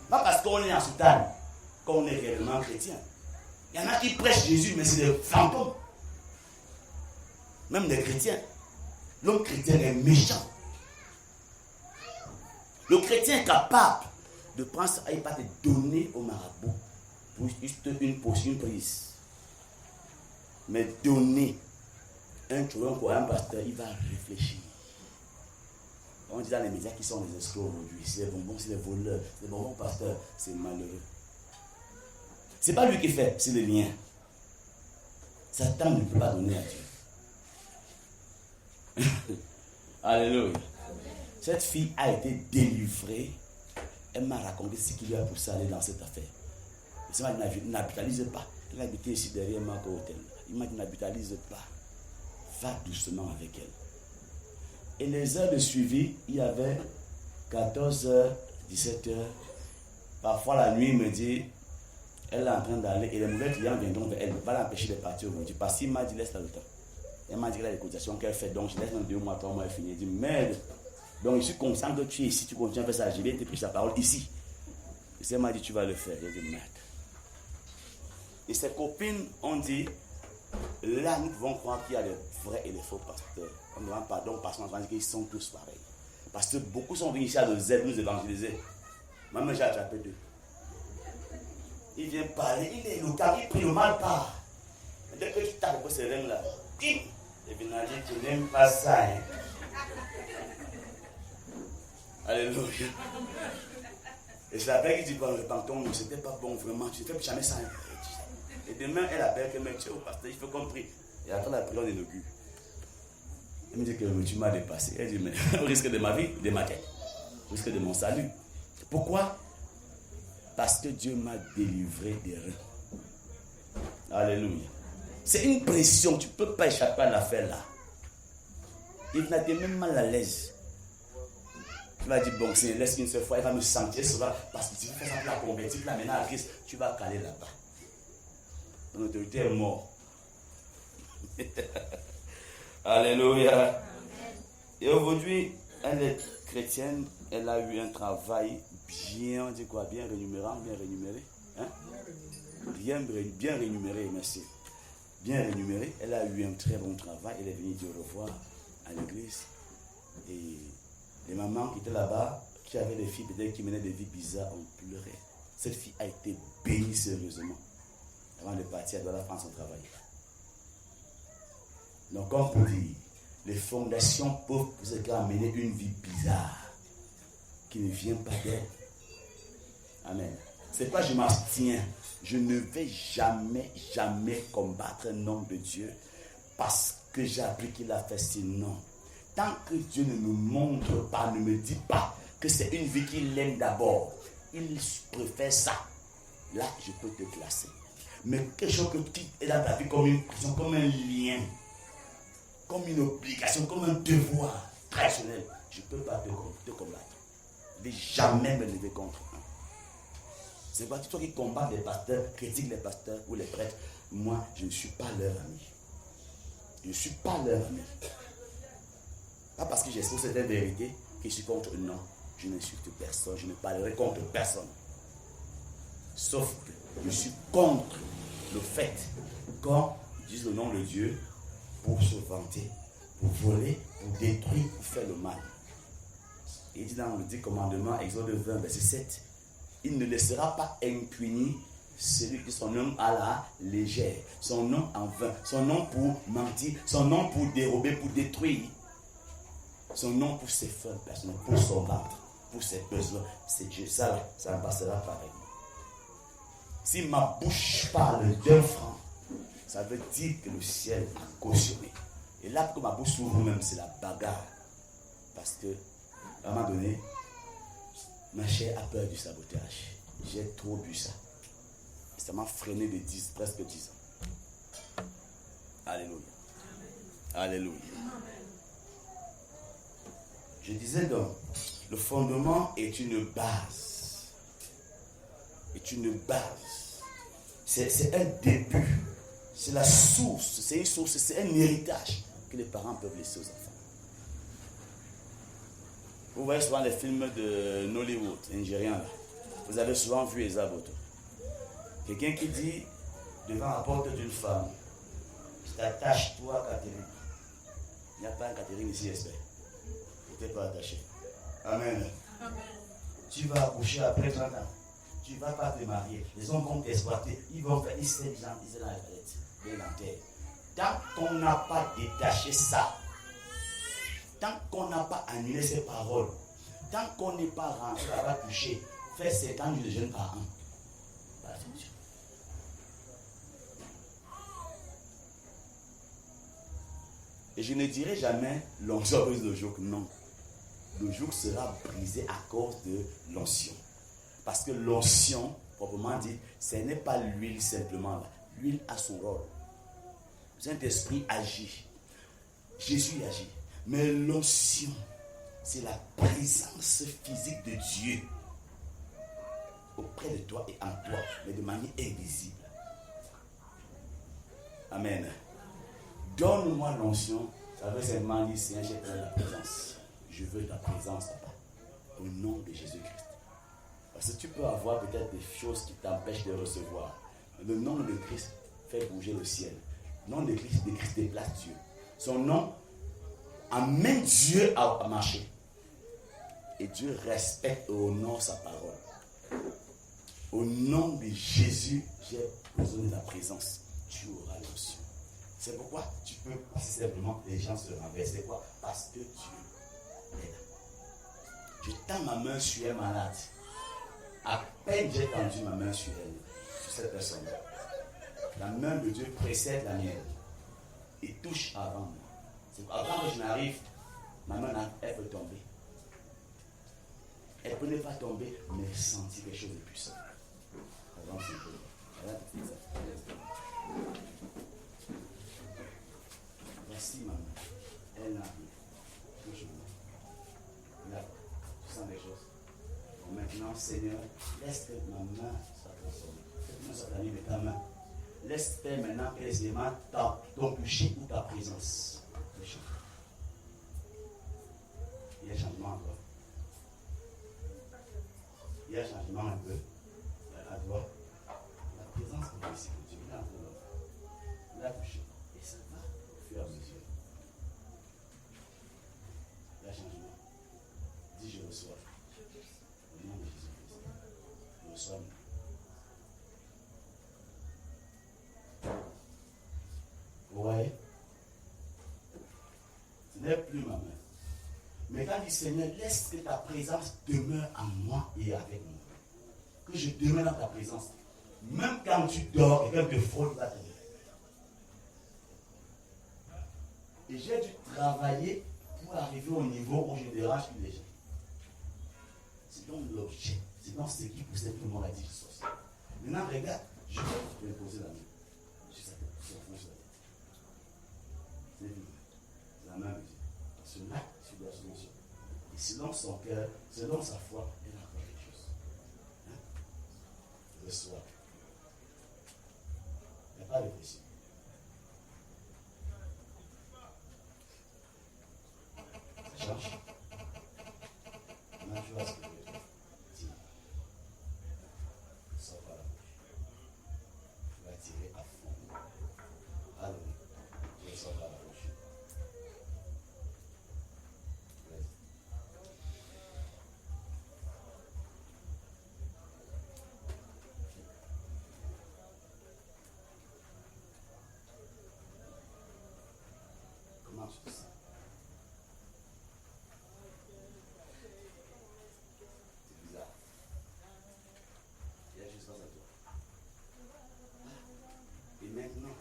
Pas parce qu'on est en soutane, qu'on est réellement chrétien. Il y en a qui prêchent Jésus, mais c'est des fantômes. Même des chrétiens. L'homme chrétien est méchant. Le chrétien est capable de prendre ça et pas te donner au marabout pour juste une prise. Mais donner un truand pour un pasteur, il va réfléchir. On dit dans les médias qui sont les escrocs aujourd'hui, c'est les bonbons, c'est les voleurs, c'est les bonbons pasteurs, c'est malheureux. C'est pas lui qui fait, c'est le lien. Satan ne peut pas donner à Dieu. Alléluia. Cette fille a été délivrée. Elle m'a raconté ce qui lui a poussé à aller dans cette affaire. Il m'a dit, n'habitalise pas. Elle habitait ici derrière Marco Hotel. Il m'a dit, n'habitalise pas. Va doucement avec elle. Et les heures de suivi, il y avait 14h, 17h. Parfois la nuit, il me dit, elle est en train d'aller et les mauvais clients viendront vers elle. Va l'empêcher de partir aujourd'hui. Parce qu'il m'a dit, laisse-la le temps. Elle m'a dit qu'elle a les cotisations qu'elle fait. Donc, je laisse dans 2 mois, 3 mois, elle finit. Elle dit, merde. Donc, je suis conscient que tu es ici, tu continues à faire ça. Je vais te prêcher la parole ici. Et elle m'a dit, tu vas le faire. J'ai dit, merde. Et ses copines ont dit, là, nous pouvons croire qu'il y a les vrais et les faux pasteurs. On demande pardon parce qu'on dit qu'ils sont tous pareils. Parce que beaucoup sont venus ici à nous aider, nous évangéliser. Moi-même, j'ai attrapé 2. Il vient parler, il est local, il prie le mal part. Dès que tu tapes pour ces règles-là, et bien, tu n'aimes pas ça. Hein? Alléluia. Et c'est après qu'il dit, bon, le panton, c'était pas bon, vraiment, tu ne fais jamais ça. Et demain, elle appelle que mec, tu es au pasteur, il faut qu'on prie. Et après la prière, on inaugure. Elle me dit que tu m'as dépassé. Elle dit, mais au risque de ma vie, de ma tête, au risque de mon salut. Pourquoi? Parce que Dieu m'a délivré des reins. Alléluia. C'est une pression, tu ne peux pas échapper à l'affaire là. Il n'a été même mal à l'aise. Tu vas dire, bon, si elle laisse une seule fois, elle va me sentir souvent. Parce que si tu fais ça pour la convertir, la maintenant à Christ, tu vas caler là-bas. Ton autorité est morte. Alléluia. Et aujourd'hui, elle est chrétienne, elle a eu un travail bien, on dit quoi, bien rémunérant, bien rémunéré. Hein? Bien rémunéré, merci. Bien rémunéré, elle a eu un très bon travail, elle est venue dire au revoir à l'église. Et les mamans qui étaient là-bas, qui avaient des filles peut-être qui menaient des vies bizarres, ont pleuré. Cette fille a été bénie sérieusement. Avant de partir, elle doit la prendre son travail. Donc, comme pour dire, les fondations peuvent vous amener une vie bizarre qui ne vient pas d'elle. Amen. C'est pas je m'abstiens. Je ne vais jamais combattre un nom de Dieu parce que j'ai appris qu'il a fait sinon. Tant que Dieu ne me montre pas, ne me dit pas que c'est une vie qu'il aime d'abord, il préfère ça. Là, je peux te classer. Mais quelque chose que tu es dans ta vie comme une prison, comme un lien, comme une obligation, comme un devoir traditionnel, je ne peux pas te combattre. Je ne vais jamais me lever contre eux. C'est pas toi qui combats les pasteurs, critique les pasteurs ou les prêtres. Moi, je ne suis pas leur ami. Je ne suis pas leur ami. Pas parce que j'expose cette vérité que je suis contre eux. Non, je n'insulte personne, je ne parlerai contre personne. Sauf que je suis contre le fait qu'on dise le nom de Dieu pour se vanter, pour voler, pour détruire, pour faire le mal. Il dit dans le 10 commandements, Exode 20, verset 7, il ne laissera pas impuni celui qui son nom à la légère, son nom en vain, son nom pour mentir, son nom pour dérober, pour détruire, son nom pour ses fins personnelles, pour son ventre, pour ses besoins. C'est Dieu, ça ne passera pareil. Si ma bouche parle d'un franc, ça veut dire que le ciel a cautionné. Et là, pour que ma bouche s'ouvre même, c'est la bagarre. Parce que, à un moment donné, ma chair a peur du sabotage. J'ai trop bu ça. Et ça m'a freiné de presque 10 ans. Alléluia. Alléluia. Je disais donc, le fondement est une base. Est une base. C'est un début. C'est la source. C'est une source. C'est un héritage que les parents peuvent laisser aux enfants. Vous voyez souvent les films de Nollywood, nigériens là. Vous avez souvent vu Eza Boto. Quelqu'un qui dit devant la porte d'une femme, je t'attache toi Catherine. Il n'y a pas un Catherine ici, j'espère. Tu n'es pas attaché. Amen. Amen. tu vas accoucher après 30 ans. Tu ne vas pas te marier. Les hommes vont t'exploiter. Ils vont faire, ils se disent dans la palette, bien en terre. Tant qu'on n'a pas détaché ça, tant qu'on n'a pas annulé ces paroles, tant qu'on n'est pas rentré à la toucher, faire 7 ans de jeûne par an. Pas attention. Et je ne dirai jamais l'onction brise le joug, non. Le joug sera brisé à cause de l'onction. Parce que l'onction, proprement dit, ce n'est pas l'huile simplement là. L'huile a son rôle. Le Saint-Esprit agit. Jésus agit. Mais l'onction, c'est la présence physique de Dieu auprès de toi et en toi, mais de manière invisible. Amen. Donne-moi l'onction. Ça veut simplement dire, Seigneur, j'ai besoin de la présence. Je veux ta présence, Papa. Au nom de Jésus-Christ. Parce que tu peux avoir peut-être des choses qui t'empêchent de recevoir. Le nom de Christ fait bouger le ciel. Le nom de Christ déplace Dieu. Son nom amène Dieu à marcher. Et Dieu respecte et honore sa parole. Au nom de Jésus, j'ai besoin de la présence. Tu auras l'onction. C'est pourquoi tu peux passer simplement les gens se renversent. C'est quoi? Parce que Dieu est là. Je tends ma main sur un malade. À peine j'ai tendu ma main sur elle, sur cette personne. La main de Dieu précède la mienne et touche avant moi. C'est avant que je n'arrive, ma main elle peut tomber. Elle peut ne pas tomber, mais sentir quelque chose de puissant. Avance un peu. Voici ma main. Elle n'a rien. Touche-moi. Là, tu sens des choses. Maintenant, Seigneur, laisse que ma main soit transformée. Cette main soit l'année de ta main. Laisse faire maintenant que les éléments ton toucher ou ta présence. Il y a un changement encore. Il y a un changement un peu. À toi. La présence de ici, que Dieu est en train de la toucher. Et ça va au fur et à mesure. Il y a un changement. Dis je reçois. Au nom de Jésus-Christ. Je reçois. Vous voyez? Ce n'est plus ma main. Mais quand il dit Seigneur, laisse que ta présence demeure en moi et avec moi. Que je demeure dans ta présence. Même quand tu dors et quand tu frôles, va te réveiller. Et j'ai dû travailler pour arriver au niveau où je ne dérange plus les gens. C'est donc l'objet. C'est donc ce qui poussait tout le monde à dire sorcier. Maintenant, regarde, je vais poser la main. Je sais, je vais la tête. C'est lui. C'est la main de Dieu. Parce que là, tu dois se mentionner. Et selon son cœur, selon sa foi, elle a encore quelque chose. Hein? Reçois. Il n'y a pas de pression. Ça change. Maintenant, tu vois ce que je veux dire. Dis. Sors par la bouche. Tu vas tirer à fond. Alléluia. Je sors par la bouche. Comment tu te sens? C'est bizarre. Il y a juste face à toi. Et maintenant,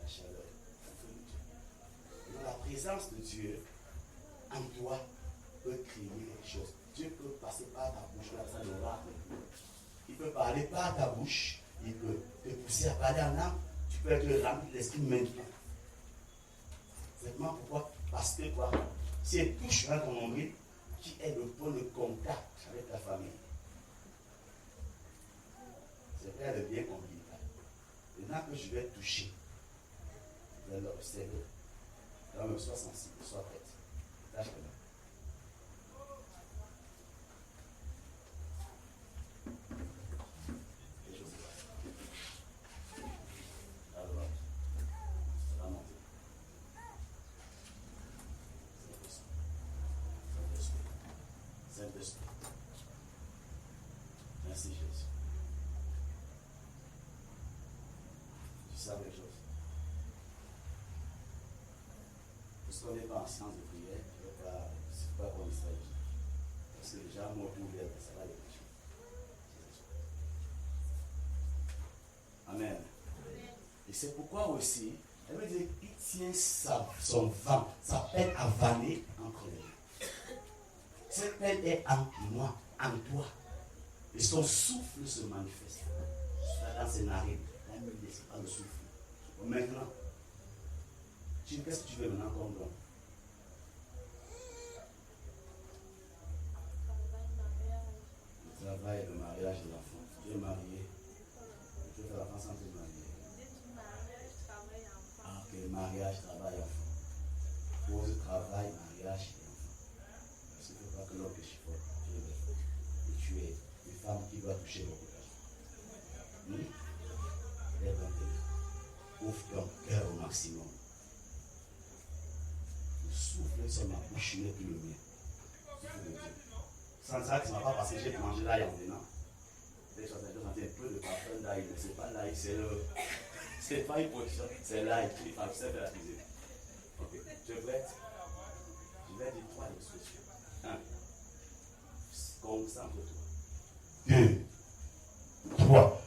la chaleur, la feu de Dieu. Maintenant, la présence de Dieu en toi peut créer quelque chose. Dieu peut passer par ta bouche, là, ça l'oracle. Il peut parler par ta bouche. Il peut te pousser à parler en âme. Tu peux être rempli de l'esprit maintenant. C'est vraiment pourquoi? Parce que quoi? Si elle touche dans ton nombril, qui est le point de contact avec ta famille. C'est faire le bien compris. Maintenant que je vais toucher, je vais l'observer. Donc, sois sensible, sois prête. Lâche-le. Saint-Esprit. Merci Jésus. Tu sais quelque chose? Parce qu'on n'est pas en séance de prière, je ne sais pas qu'on Israël. Parce que déjà, mon tout ouvert, ça va les péchés. Amen. Et c'est pourquoi aussi, elle veut dire qu'il tient son vent, sa peine à vanner entre les mains. Cette peine est en moi, en toi. Et son souffle se manifeste. Dans ses narines. Elle me dit, c'est pas le souffle. Maintenant, qu'est-ce que tu veux maintenant comme don? Le travail, le mariage de l'enfant. Tu es marié. Tu veux faire l'enfant sans te marier. Ah, ok, mariage, travail, enfant. Pause, travail, mariage et enfant. Parce qu'il ne faut pas que l'homme te chiffonne. Et tu es une femme qui doit toucher le cœur. Lève un peu. Ouvre ton cœur au maximum. Le souffle sur ma bouche n'est plus le mien. Sans ça, ça ne va pas parce que j'ai mangé l'ail en venant. J'ai senti un peu de parfum d'ail, mais ce n'est pas l'ail, c'est pas une position, c'est l'ail qui est en train de la cuisine. Ok, tu es prête? Je vais dire 3 expressions. 1. Concentre-toi. 2. 3.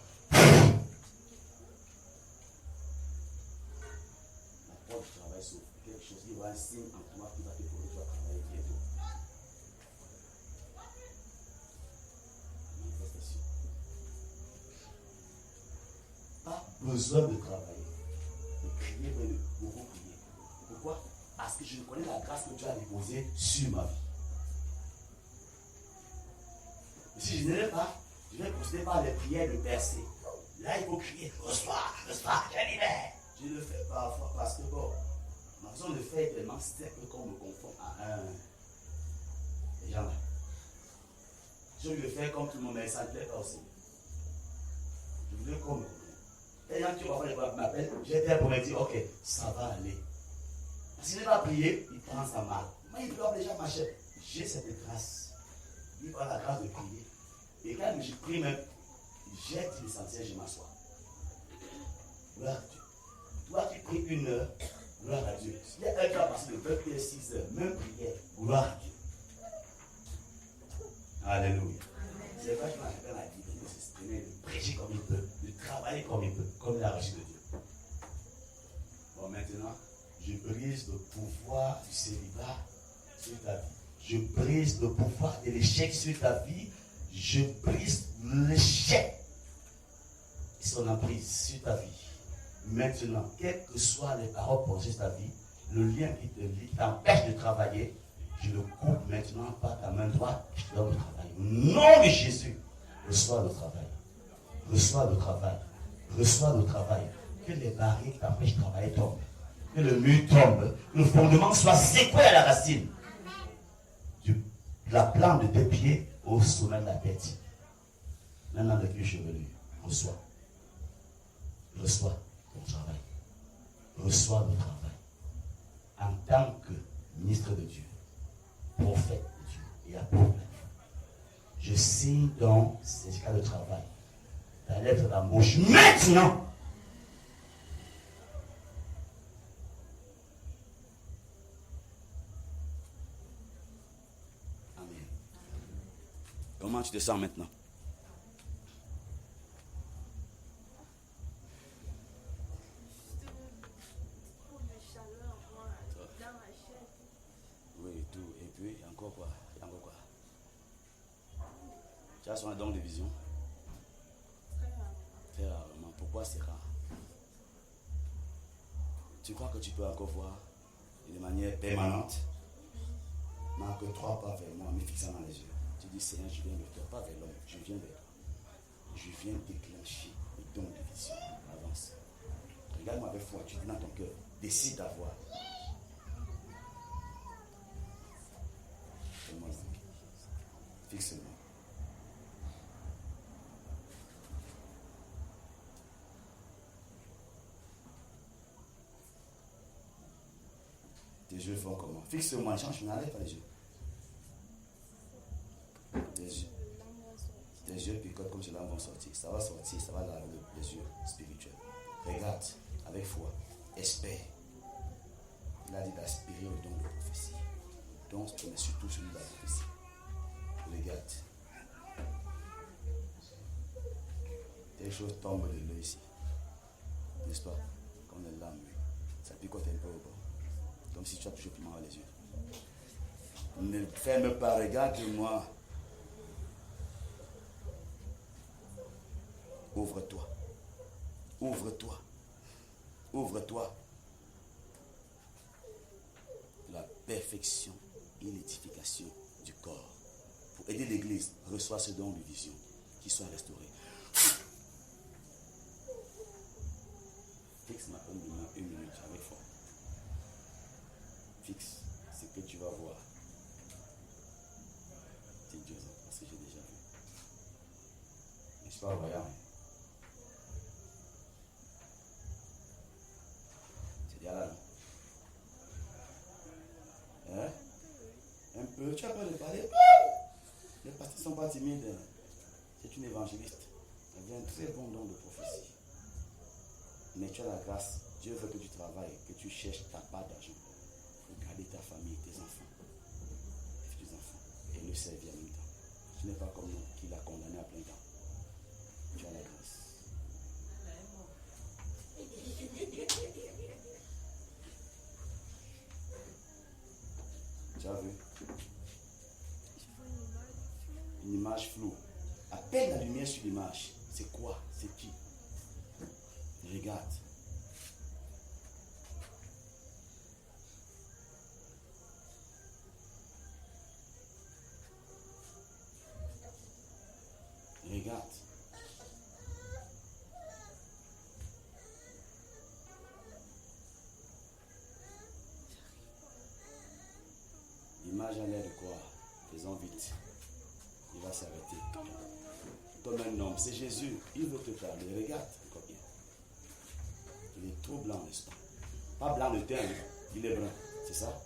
La porte du travail s'ouvre. Quelque chose, il y aura un signe en toi qui va te prouver que tu vas travailler bientôt. Manifestation. Pas besoin de travailler, de prier, mais de beaucoup prier. Pourquoi? Parce que je connais la grâce que Dieu a déposée sur ma vie. Et si je ne l'ai pas, je vais procéder par les prières de percer. Là, il faut crier, reçois, je libère. Je le fais parfois parce que bon, ma façon de faire est tellement simple qu'on me confond à un. Les gens là. Je le fais comme tout le monde, mais ça ne plaît pas aussi. Je voulais qu'on me comprenne. Les gens qui parfois m'appellent, j'étais pour me dire, ok, ça va aller. S'il n'est pas prié, il prend sa mal. Mais il doit déjà marcher. J'ai cette grâce. Il prend la grâce de prier. Et quand je prie même, j'ai dit l'essentiel, je m'assois. Gloire à Dieu. Toi qui pries 1 heure, gloire à Dieu. Il y a un qui va passer de 26 heures, même prière, gloire à Dieu. Alléluia. C'est pas que je m'appelle à dire de s'exprimer, de prêcher comme il peut, de travailler comme il peut, comme il a reçu de Dieu. Bon, maintenant, je brise le pouvoir du célibat sur ta vie. Je brise le pouvoir de l'échec sur ta vie. Je brise l'échec et son emprise sur ta vie. Maintenant, quelles que soient les paroles pour ta vie, le lien qui te lie, qui t'empêche de travailler, je le coupe maintenant par ta main droite, je te donne le travail. Au nom de Jésus, reçois le travail. Reçois le travail. Reçois le travail. Que les barrières qui t'empêchent de travailler tombent. Que le mur tombe. Que le fondement soit secoué à la racine. De la plante de tes pieds au sommet de la tête. Maintenant, le cuir chevelu. Reçois. Reçois ton travail. Reçois le travail. En tant que ministre de Dieu, prophète de Dieu et apôtre, je signe dans ces cas de travail ta lettre d'embauche maintenant. Amen. Comment tu te sens maintenant? Oui, tout. Et puis, encore quoi? Tu as son don de vision? Très rarement. Pourquoi c'est rare? Tu crois que tu peux encore voir de manière permanente? Marque 3 pas vers moi, me fixant dans les yeux. Tu dis, Seigneur, je viens vers toi, pas vers l'homme, je viens vers toi. Je viens déclencher le don de vision. Avance. Regarde-moi avec foi, tu dis dans ton cœur. Décide d'avoir. Fais-moi ça. Fixe-moi. Tes yeux font comment? Fixe-moi, change, n'arrête pas les yeux. Tes yeux picotent comme comme cela vont sortir. Ça va sortir, ça va laver les yeux spirituels. Regarde, avec foi, espère. Il a dit d'aspirer au don de prophétie. Donc, mais surtout celui de la prophétie. Regarde. Quelque chose tombe de l'œil ici. N'est-ce pas? Comme les lames. Ça picote un peu au bord. Comme si tu as toujours mal les yeux. Ne ferme pas, regarde-moi. Ouvre-toi. Ouvre-toi. Ouvre-toi. La perfection et l'édification du corps. Pour aider l'Église, reçois ce don de vision qui soit restauré. Fixe ma paume de main 1 minute avec foi. Fixe ce que tu vas voir. C'est Dieu, parce que j'ai déjà vu. N'est-ce pas, voyant? C'est déjà là, non? Hein? Un peu, tu as peur de parler? Les pasteurs ne sont pas timides. C'est une évangéliste. Elle a un très bon don de prophétie. Mais tu as la grâce. Dieu veut que tu travailles, que tu cherches ta part d'argent pour garder ta famille, tes enfants. Tes enfants. Et le servir en même temps. Tu n'es pas comme nous qui l'a condamné à plein temps. Tu as la grâce. Tu as vu? Une image floue. À peine la lumière sur l'image. C'est quoi? C'est qui? Regarde. Regarde. L'image a l'air de quoi? Faisons vite. Il va s'arrêter. Comme un homme, c'est Jésus. Il veut te parler. Regarde encore bien. Il est trop blanc, n'est-ce pas? Pas blanc de teint, il est brun. C'est ça?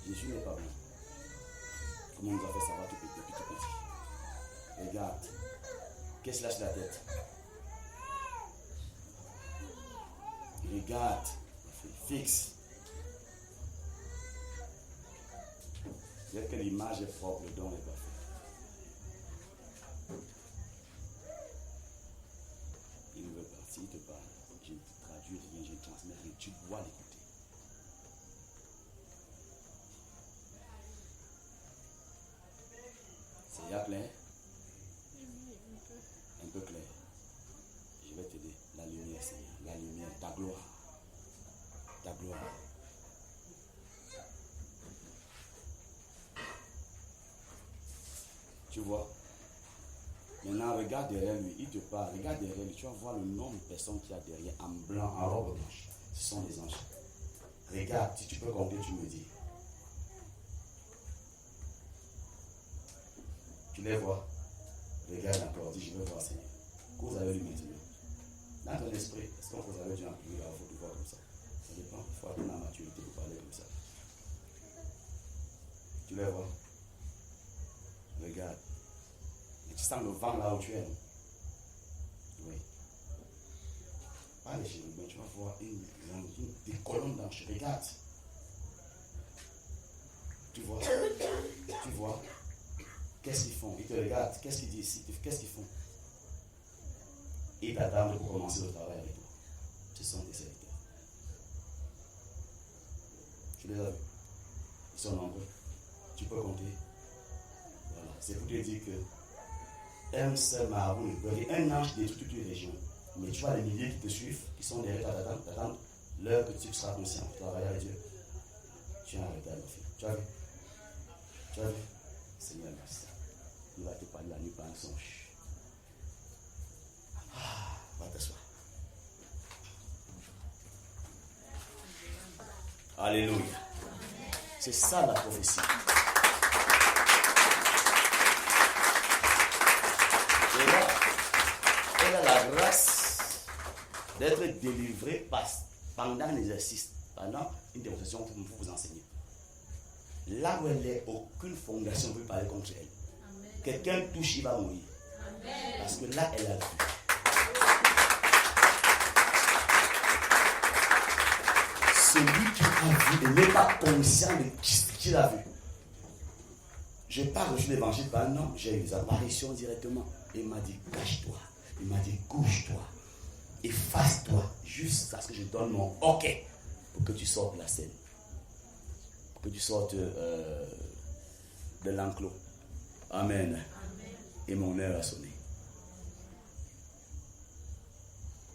Jésus n'est pas blanc. Comment on nous a fait savoir depuis tout petit? Regarde. Qu'est-ce qu'il a sur la tête? Regarde. Fixe. Dès que l'image est propre, le don est parfait. Il veut partir, il te parle. Je ne traduis rien, je ne transmets rien. Tu dois l'écouter. C'est là clair? Un peu clair. Je vais t'aider. La lumière, Seigneur. La lumière, ta gloire. Ta gloire. Tu vois? Maintenant, regarde derrière lui. Il te parle. Regarde derrière lui. Tu vas voir le nombre de personnes qu'il y a derrière en blanc, en robe blanche. Ce sont des anges. Regarde. Si tu peux compter, tu me dis. Tu les vois? Regarde encore. Dis, je veux voir, Seigneur. Cause avec lui maintenant. Dans ton esprit, est-ce qu'on cause avec Dieu en privé? Il faut te voir comme ça. Ça dépend. Il faut atteindre la maturité pour parler comme ça. Tu les vois? Regarde. Et tu sens le vent là où tu es. Oui. Pas les chérubins, tu vas voir des colonnes d'anges. Regarde. Tu vois? Tu vois? Qu'est-ce qu'ils font? Ils te regardent. Qu'est-ce qu'ils disent? Qu'est-ce qu'ils font? Ils t'attendent pour commencer le travail avec toi. Ce sont des serviteurs. Tu les as vus? Ils sont nombreux. Tu peux compter. Voilà. C'est pour te dire que un seul marabout ne peut rien. Un ange détruit toute une région. Mais tu vois les milliers qui te suivent, qui sont derrière toi, t'attendent l'heure que tu seras conscient pour travailler avec Dieu. Tu as un retard, ma fille. Tu as vu? Tu as vu? Seigneur, merci. Il va te parler la nuit par un songe. Va t'asseoir. Alléluia. C'est ça la prophétie. Elle a la grâce d'être délivrée pendant un exercice, pendant une démonstration pour vous enseigner. Là où elle est, aucune fondation ne peut parler contre elle. Quelqu'un touche, il va mourir. Parce que là, elle a vu. Celui qui a vu n'est pas conscient de ce qu'il a vu. Je n'ai pas reçu l'évangile, non, j'ai eu des apparitions directement. Il m'a dit, cache-toi. Il m'a dit, couche-toi. Efface-toi. Jusqu'à ce que je donne mon OK pour que tu sortes de la scène. Pour que tu sortes de l'enclos. Amen. Amen. Et mon heure a sonné.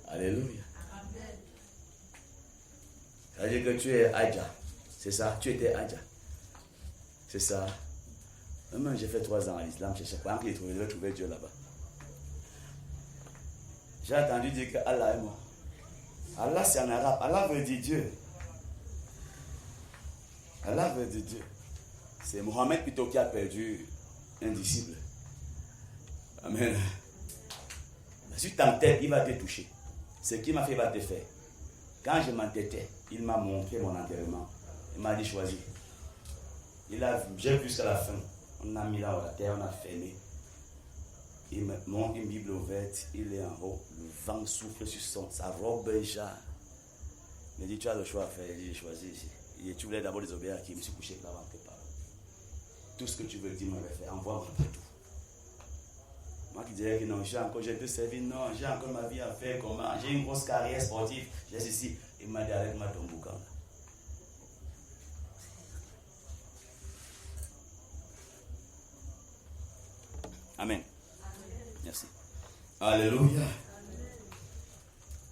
Alléluia. Amen. Ça veut dire que tu es Adja. C'est ça, tu étais Adja. C'est ça. Même j'ai fait 3 ans à l'islam, je ne sais pas qui je vais trouver Dieu là-bas. J'ai entendu dire que Allah est mort. Allah c'est en arabe. Allah veut dire Dieu. Allah veut dire Dieu. C'est Mohammed plutôt qui a perdu un disciple. Amen. Si tu t'entêtes, il va te toucher. Ce qu'il m'a fait, il va te faire. Quand je m'entêtais, il m'a montré mon enterrement. Il m'a dit choisis. J'ai vu jusqu'à la fin. On a mis là à la terre, on a fermé. Il me montre une Bible ouverte, il est en haut, le vent souffle sur sa robe déjà. Il me dit, tu as le choix à faire. Il dit, j'ai choisi ici. Il dit, tu voulais d'abord désobéir à qui? Je me suis couché là avant que parle. Tout ce que tu veux dire, moi je vais faire. Envoie-moi partout. Moi qui dirais que non, j'ai deux services, non, j'ai encore ma vie à faire, comment? J'ai une grosse carrière sportive, j'ai ceci. Il m'a dit, avec moi ton boucan. Amen. Merci. Alléluia.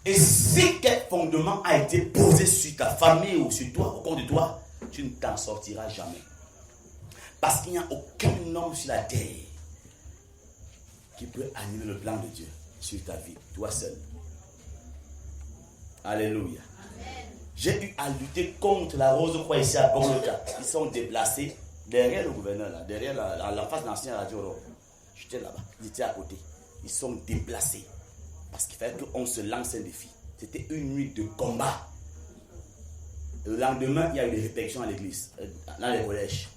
Et si quel fondement a été posé sur ta famille ou sur toi, au compte de toi, tu ne t'en sortiras jamais. Parce qu'il n'y a aucun homme sur la terre qui peut annuler le plan de Dieu sur ta vie, toi seul. Alléluia. Amen. J'ai eu à lutter contre la Rose-Croix ici à Bogota. Ils sont déplacés derrière le gouverneur, là, derrière la face de l'ancien radio. J'étais là-bas, ils étaient à côté. Ils sont déplacés. Parce qu'il fallait qu'on se lance un défi. C'était une nuit de combat. Le lendemain, il y a eu des répétitions à l'église, dans les collèges.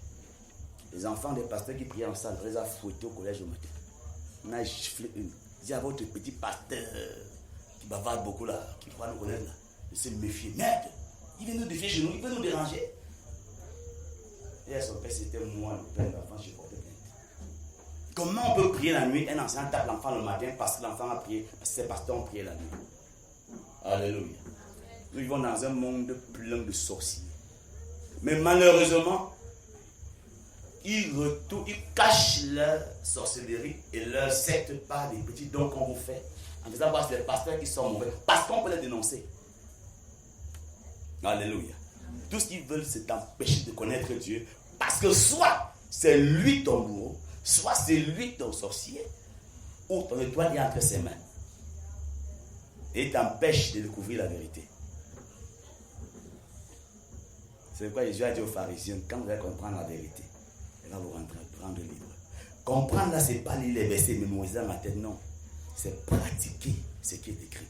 Les enfants des pasteurs qui priaient en salle, on les a fouettés au collège au matin. On a giflé une. Il y a votre petit pasteur qui bavarde beaucoup là, qui croit au collège là. Il s'est méfié. Merde, il vient nous défier chez nous, il veut nous déranger. Et à son père, c'était moi, le père de l'enfant, j'ai porté plainte. Comment on peut prier la nuit? Un enseignant tape l'enfant le matin parce que l'enfant a prié, parce que ses pasteurs ont prié la nuit. Alléluia. Nous vivons dans un monde plein de sorciers. Mais malheureusement, ils cachent leur sorcellerie et leur secte par des petits dons qu'on vous fait. En faisant voir les pasteurs qui sont mauvais. Parce qu'on peut les dénoncer. Alléluia. Tout ce qu'ils veulent, c'est t'empêcher de connaître Dieu. Parce que soit c'est lui ton bourreau, soit c'est lui ton sorcier, ou ton étoile est entre ses mains. Et t'empêche de découvrir la vérité. C'est pourquoi Jésus a dit aux pharisiens, quand vous allez comprendre la vérité, elle va vous rendre libre. Comprendre là, ce n'est pas lire les versets, mémoriser dans ma tête, non. C'est pratiquer ce qui est écrit.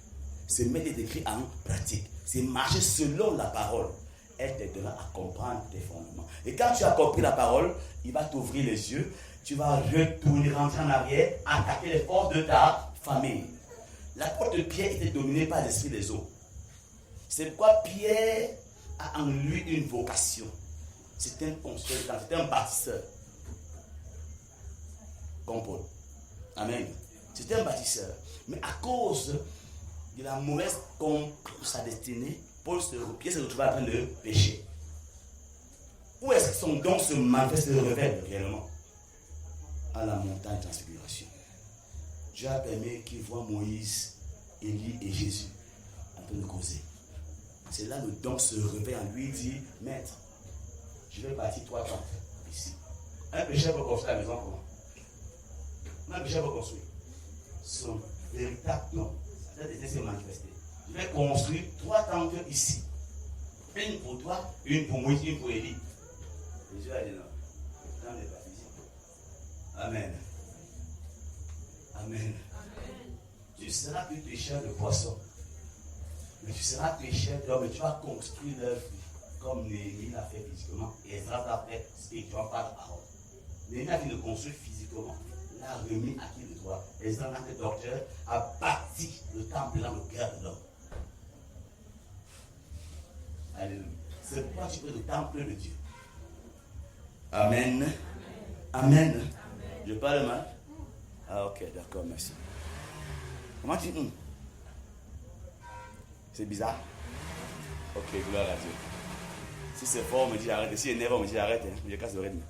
C'est mettre les écrits en pratique. C'est marcher selon la parole. Elle t'aidera à comprendre tes fondements. Et quand tu as compris la parole, il va t'ouvrir les yeux. Tu vas retourner, rentrer en arrière, attaquer les forces de ta famille. L'apôtre Pierre était dominé par l'esprit des eaux. C'est pourquoi Pierre a en lui une vocation. C'est un consultant, c'est un bâtisseur. Comme Paul. Amen. C'était un bâtisseur. Mais à cause de la mauvaise compréhension de sa destinée, Pierre se retrouvait en train de pécher. Où est-ce que son don se manifeste et se révèle réellement? À la montagne de transfiguration. Dieu a permis qu'il voit Moïse, Élie et Jésus en train de causer. C'est là le don se réveille en lui. Il dit, maître, je vais bâtir 3 tentes ici. Un pécheur peut construire la maison comment? Un pécheur peut construire. Son véritable don, ça doit se manifester. Je vais construire 3 tentes ici. Une pour toi, une pour Moïse, une pour Élie. Jésus a dit non. Dans les baptisés. Amen. Amen. Amen. Tu seras plus pécheur de poissons. Mais tu seras pécheur d'hommes. Tu vas construire leur vie. Comme Néhémie l'a fait physiquement. Et Ezra l'a fait spirituellement par la parole. Néhémie a fait le construire physiquement. l'a remis à qui de droit. Les en tant que docteur a bâti le temple dans le cœur de l'homme. Alléluia. C'est pourquoi tu es le temple de Dieu. Amen. Amen. Amen. Je parle mal? Ah ok, d'accord, merci. Comment tu dis? C'est bizarre? Ok, gloire à Dieu. Si c'est fort, on me dit arrête. Si c'est énervé, on me dit arrête. Hein. Je casse le rythme.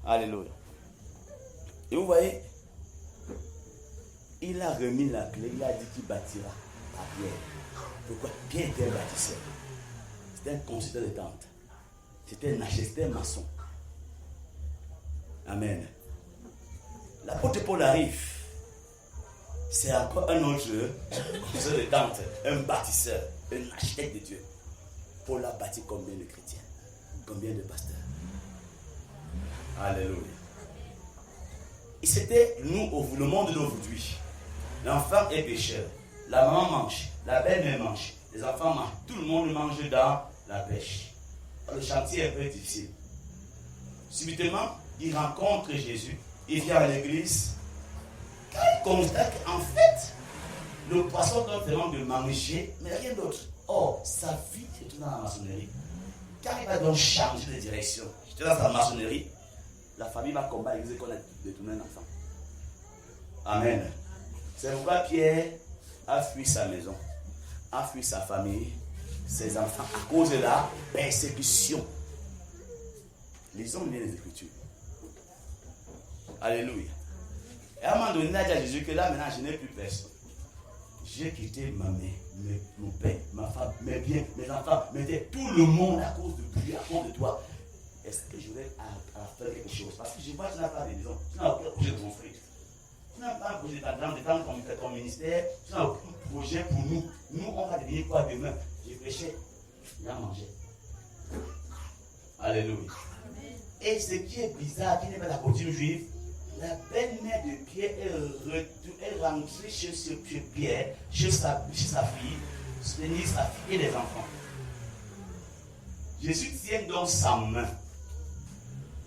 Alléluia. Et vous voyez, il a remis la clé, il a dit qu'il bâtira à Pierre. Pourquoi? Pierre était un bâtisseur. C'était un constructeur de tentes. C'était un architecte, c'était un maçon. Amen. L'apôtre Paul arrive. C'est encore un autre constructeur de tentes, un bâtisseur, un architecte de Dieu. Paul a bâti combien de chrétiens? Combien de pasteurs? Alléluia. Et c'était nous, le monde d'aujourd'hui. L'enfant est pécheur. La maman mange. La belle-mère mange. Les enfants mangent. Tout le monde mange dans la pêche. Le chantier est un peu difficile. Subitement, il rencontre Jésus. Il vient à l'église. Quand il constate qu'en fait, le poisson donne vraiment de manger, mais rien d'autre. Or, sa vie est tout dans la maçonnerie. Quand il va donc changer de direction, j'étais dans sa maçonnerie, la famille va combattre l'église qu'on a détourné un enfant. Amen. C'est pourquoi Pierre a fui sa maison, a fui sa famille, ses enfants, à cause de la persécution. Lisons bien les Écritures. Alléluia. Et à un moment donné, il a dit à Jésus que là, maintenant, je n'ai plus personne. J'ai quitté ma mère, mon père, ma femme, mes biens, mes enfants, tout le monde à cause de lui, à cause de toi. Est-ce que je vais faire quelque chose? Parce que je vois que tu n'as pas de maison, tu n'as aucun projet de construire. Tu n'as pas un projet d'étendre ton ministère, tu n'as aucun projet pour nous. Nous, on va devenir quoi demain? J'ai prêché, il a mangé. Alléluia. Et ce qui est bizarre, qui n'est pas la coutume juive, la belle-mère de Pierre est rentrée chez Pierre, chez sa fille, sa fille et les enfants. Jésus tient donc sa main,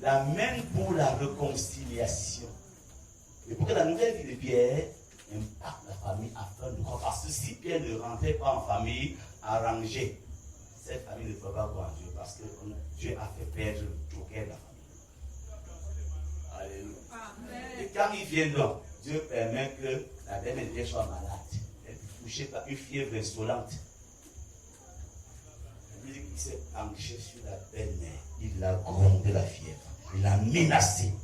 la main pour la réconciliation. Et pour que la nouvelle vie de Pierre impacte la famille afin de croire. Parce que si Pierre ne rentrait pas en famille arrangée, cette famille ne peut pas croire en Dieu parce que Dieu a fait perdre le joker de la famille. Alléluia. Amen. Et quand il vient donc, Dieu permet que la belle-mère de Pierre soit malade. Elle est touchée par une fièvre insolente. Il dit qu'il s'est penché sur la belle-mère. Il l'a grondé la fièvre. Il l'a menacé.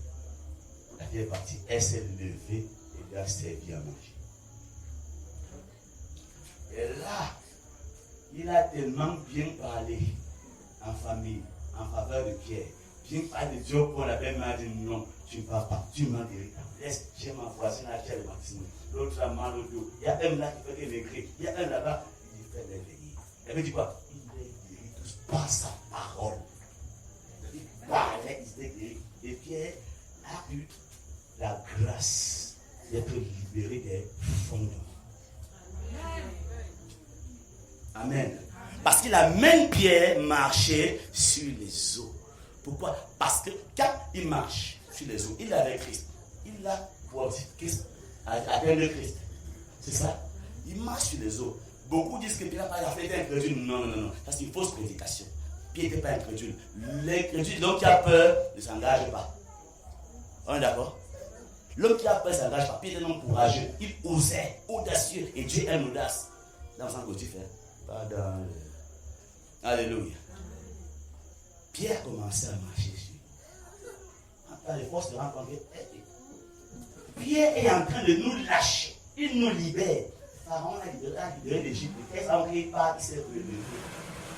La fièvre est partie. Elle s'est levée et lui a servi à manger. Et là, il a tellement bien parlé en famille, en faveur de Pierre. Bien parlé de Dieu pour la belle-mère a dit non, tu ne vas pas, tu m'as guéri. Laisse, j'ai ma voisine à le baptême. L'autre a mal au dos. Il y a un là qui fait des maigrir. Il y a un là-bas, il dit fais les venir. Elle me dit quoi? Il est guéri tous par sa parole. Il parlait, il s'est guéri. Et Pierre a eu la grâce d'être libéré des fondements. Amen. Parce que la même Pierre marchait sur les eaux. Pourquoi? Parce que quand il marche sur les eaux, il est avec Christ. Il a pour Christ, atteint le Christ. C'est ça? Il marche sur les eaux. Beaucoup disent que Pierre n'a pas fait incrédule. Non. Ça c'est une fausse prédication. Pierre n'était pas incrédule. L'incrédule, l'homme qui a peur ne s'engage pas. On est d'accord? L'homme qui a peur ne s'engage pas. Pierre est un homme courageux. Il osait, audacieux. Et Dieu aime l'audace. Dans le sens que tu fais. Pas dans le... Alléluia. Pierre commençait à marcher sur lui. Quand les forces se rencontrent, Pierre est en train de nous lâcher. Il nous libère. Pharaon a libéré l'Égypte. Qu'est-ce qu'il part? Il s'est relevé.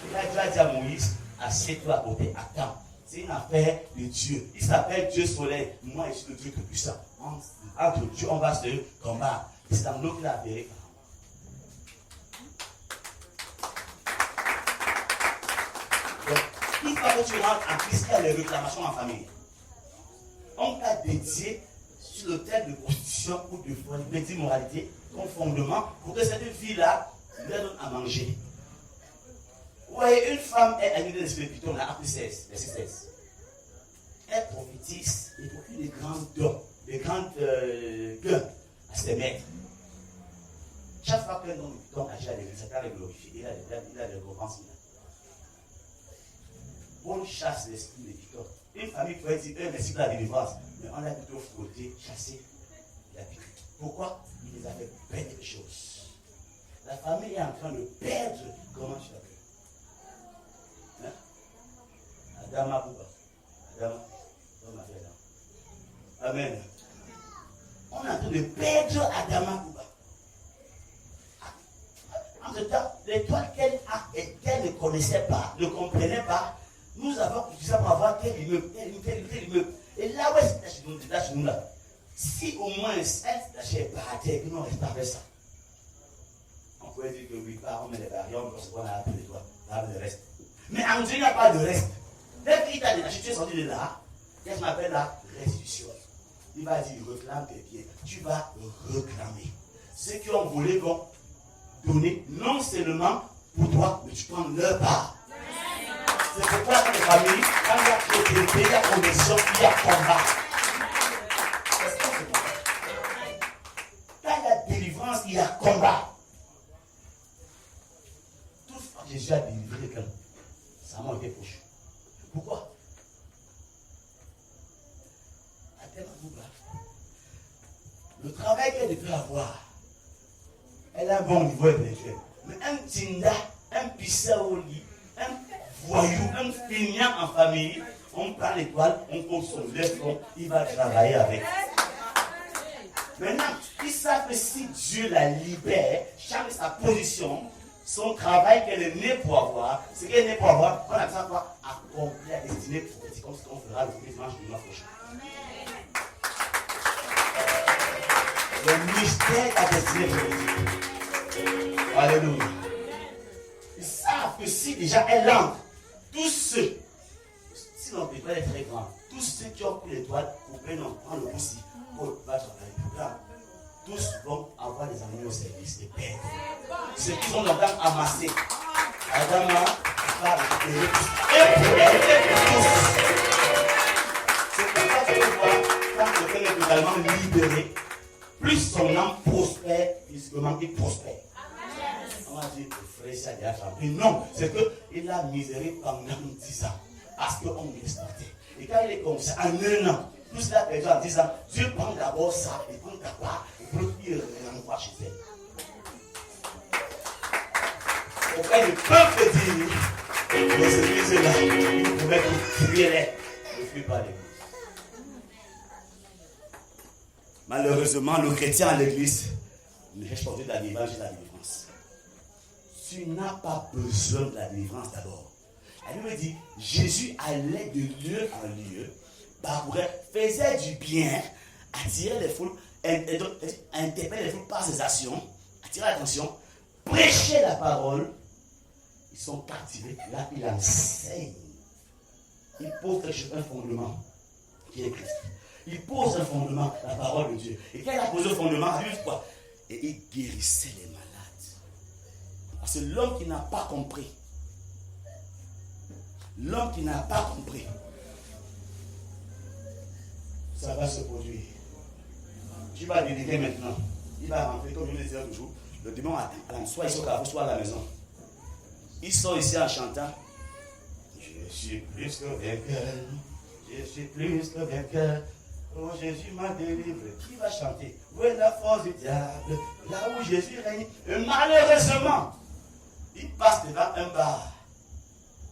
Et là, Dieu a dit à Moïse, assieds-toi à côté, attends. C'est une affaire de Dieu. Il s'appelle Dieu soleil. Moi, je suis le Dieu que puissant. Entre Dieu, on va se combattre. C'est dans l'eau qu'il a appelé. Une fois que tu rentres en Christ, il y a les réclamations en famille. On t'a dédié sur le thème de prostitution ou d'immoralité comme fondement pour que cette fille-là lui donne à manger. Vous voyez, une femme est animée de l'esprit Python, là, après 16, verset 16. Elle prophétise et procure des grands dons. de grands gains à ses maîtres. Chaque fois qu'un homme agit à l'église, c'est à glorifier. Il a des récompenses. On chasse l'esprit de Victor. Une famille pourrait dire, merci pour la délivrance. Mais on a plutôt frotté, chassé la vie. Pourquoi? Il les a fait perdre des choses. La famille est en train de perdre. Comment tu l'appelles? Hein? Adama Bouba. Adama. Amen. On est en train de perdre Adama Bouba. En même temps, l'étoile qu'elle ne connaissait pas, ne comprenait pas, nous avons utilisé pour avoir tel immeuble. Et là où est-ce que là, si au moins elle s'est battue, que nous restons avec ça. On pourrait dire que oui, on met les barrières, on qu'on a appris l'étoile, on a le reste. Mais en Dieu, il n'y a pas de reste. Dès qu'il t'a détaché, tu es sorti de là, qu'est-ce qu'on appelle la restitution. Il va dire, réclame tes biens. Tu vas réclamer. Ceux qui ont volé vont donner non seulement pour toi, mais tu prends leur part. C'est pourquoi dans les familles, quand il y a propriété, il y a connexion, il y a combat. Quand il y a délivrance, il y a combat. Toutefois, Jésus a délivré quelqu'un. Ça m'a été proche. Pourquoi? Le travail qu'elle devait avoir, elle a un bon niveau intellectuel. Mais un tinda, un pisseur au lit, un voyou, un feignant en famille, on prend l'étoile, on pose son front, il va travailler avec. Maintenant, ils savent que si Dieu la libère, change sa position, son travail qu'elle est née pour avoir, ce qu'elle est née pour avoir, on a ça quoi? Accomplir la destinée prophétique, comme ce qu'on fera le dimanche du mois prochain. Le mystère de la destinée prophétique. Alléluia. Ils savent que si déjà elle entre, tous ceux, si notre étoile est très grande, tous ceux qui ont pris l'étoile, pour prendre le aussi, pour va travailler le programme, tous vont avoir des amis au service, des pères. Ceux qui sont dans le temps amassés, Adama va récupérer tous. Et pour tous. C'est pour ça que tu vois, quand quelqu'un est totalement libéré, plus son âme prospère, physiquement il prospère. On va dire que frère, ça a déjà frappé. Non, c'est qu'il a miséré pendant 10 ans. Parce qu'on l'exploitait. Et quand il est comme ça, en 1 an, tout cela perdu en 10 ans, Dieu prend d'abord ça, il prend ta part, et puis il renvoie chez elle. Auprès du peuple dit, dans cette église-là, il pouvait crier les, ne fuis pas l'église. Malheureusement, le chrétien à l'église ne cherche pas de la délivrance et la délivrance. Tu n'as pas besoin de la délivrance d'abord. Elle me dit, Jésus allait de lieu en lieu, parcourait, faisait du bien, attirait les foules, interpellait les foules par ses actions, attirait l'attention, prêchait la parole. Ils sont captivés. Là, il enseigne. Il pose un fondement qui est Christ. Il pose un fondement, la parole de Dieu. Et quand il a posé le fondement, il dit quoi? Et il guérissait les malades. Parce que l'homme qui n'a pas compris, ça va se produire. Tu vas délivrer maintenant. Il va rentrer, comme je le disais toujours, le démon attend, soit ici au carrefour, soit à la maison. Il sort ici en chantant. Je suis plus que vainqueur. Je suis plus que vainqueur. Oh, Jésus m'a délivré. Qui va chanter? Où est la force du diable? Là où Jésus règne. Et malheureusement, il passe devant un bar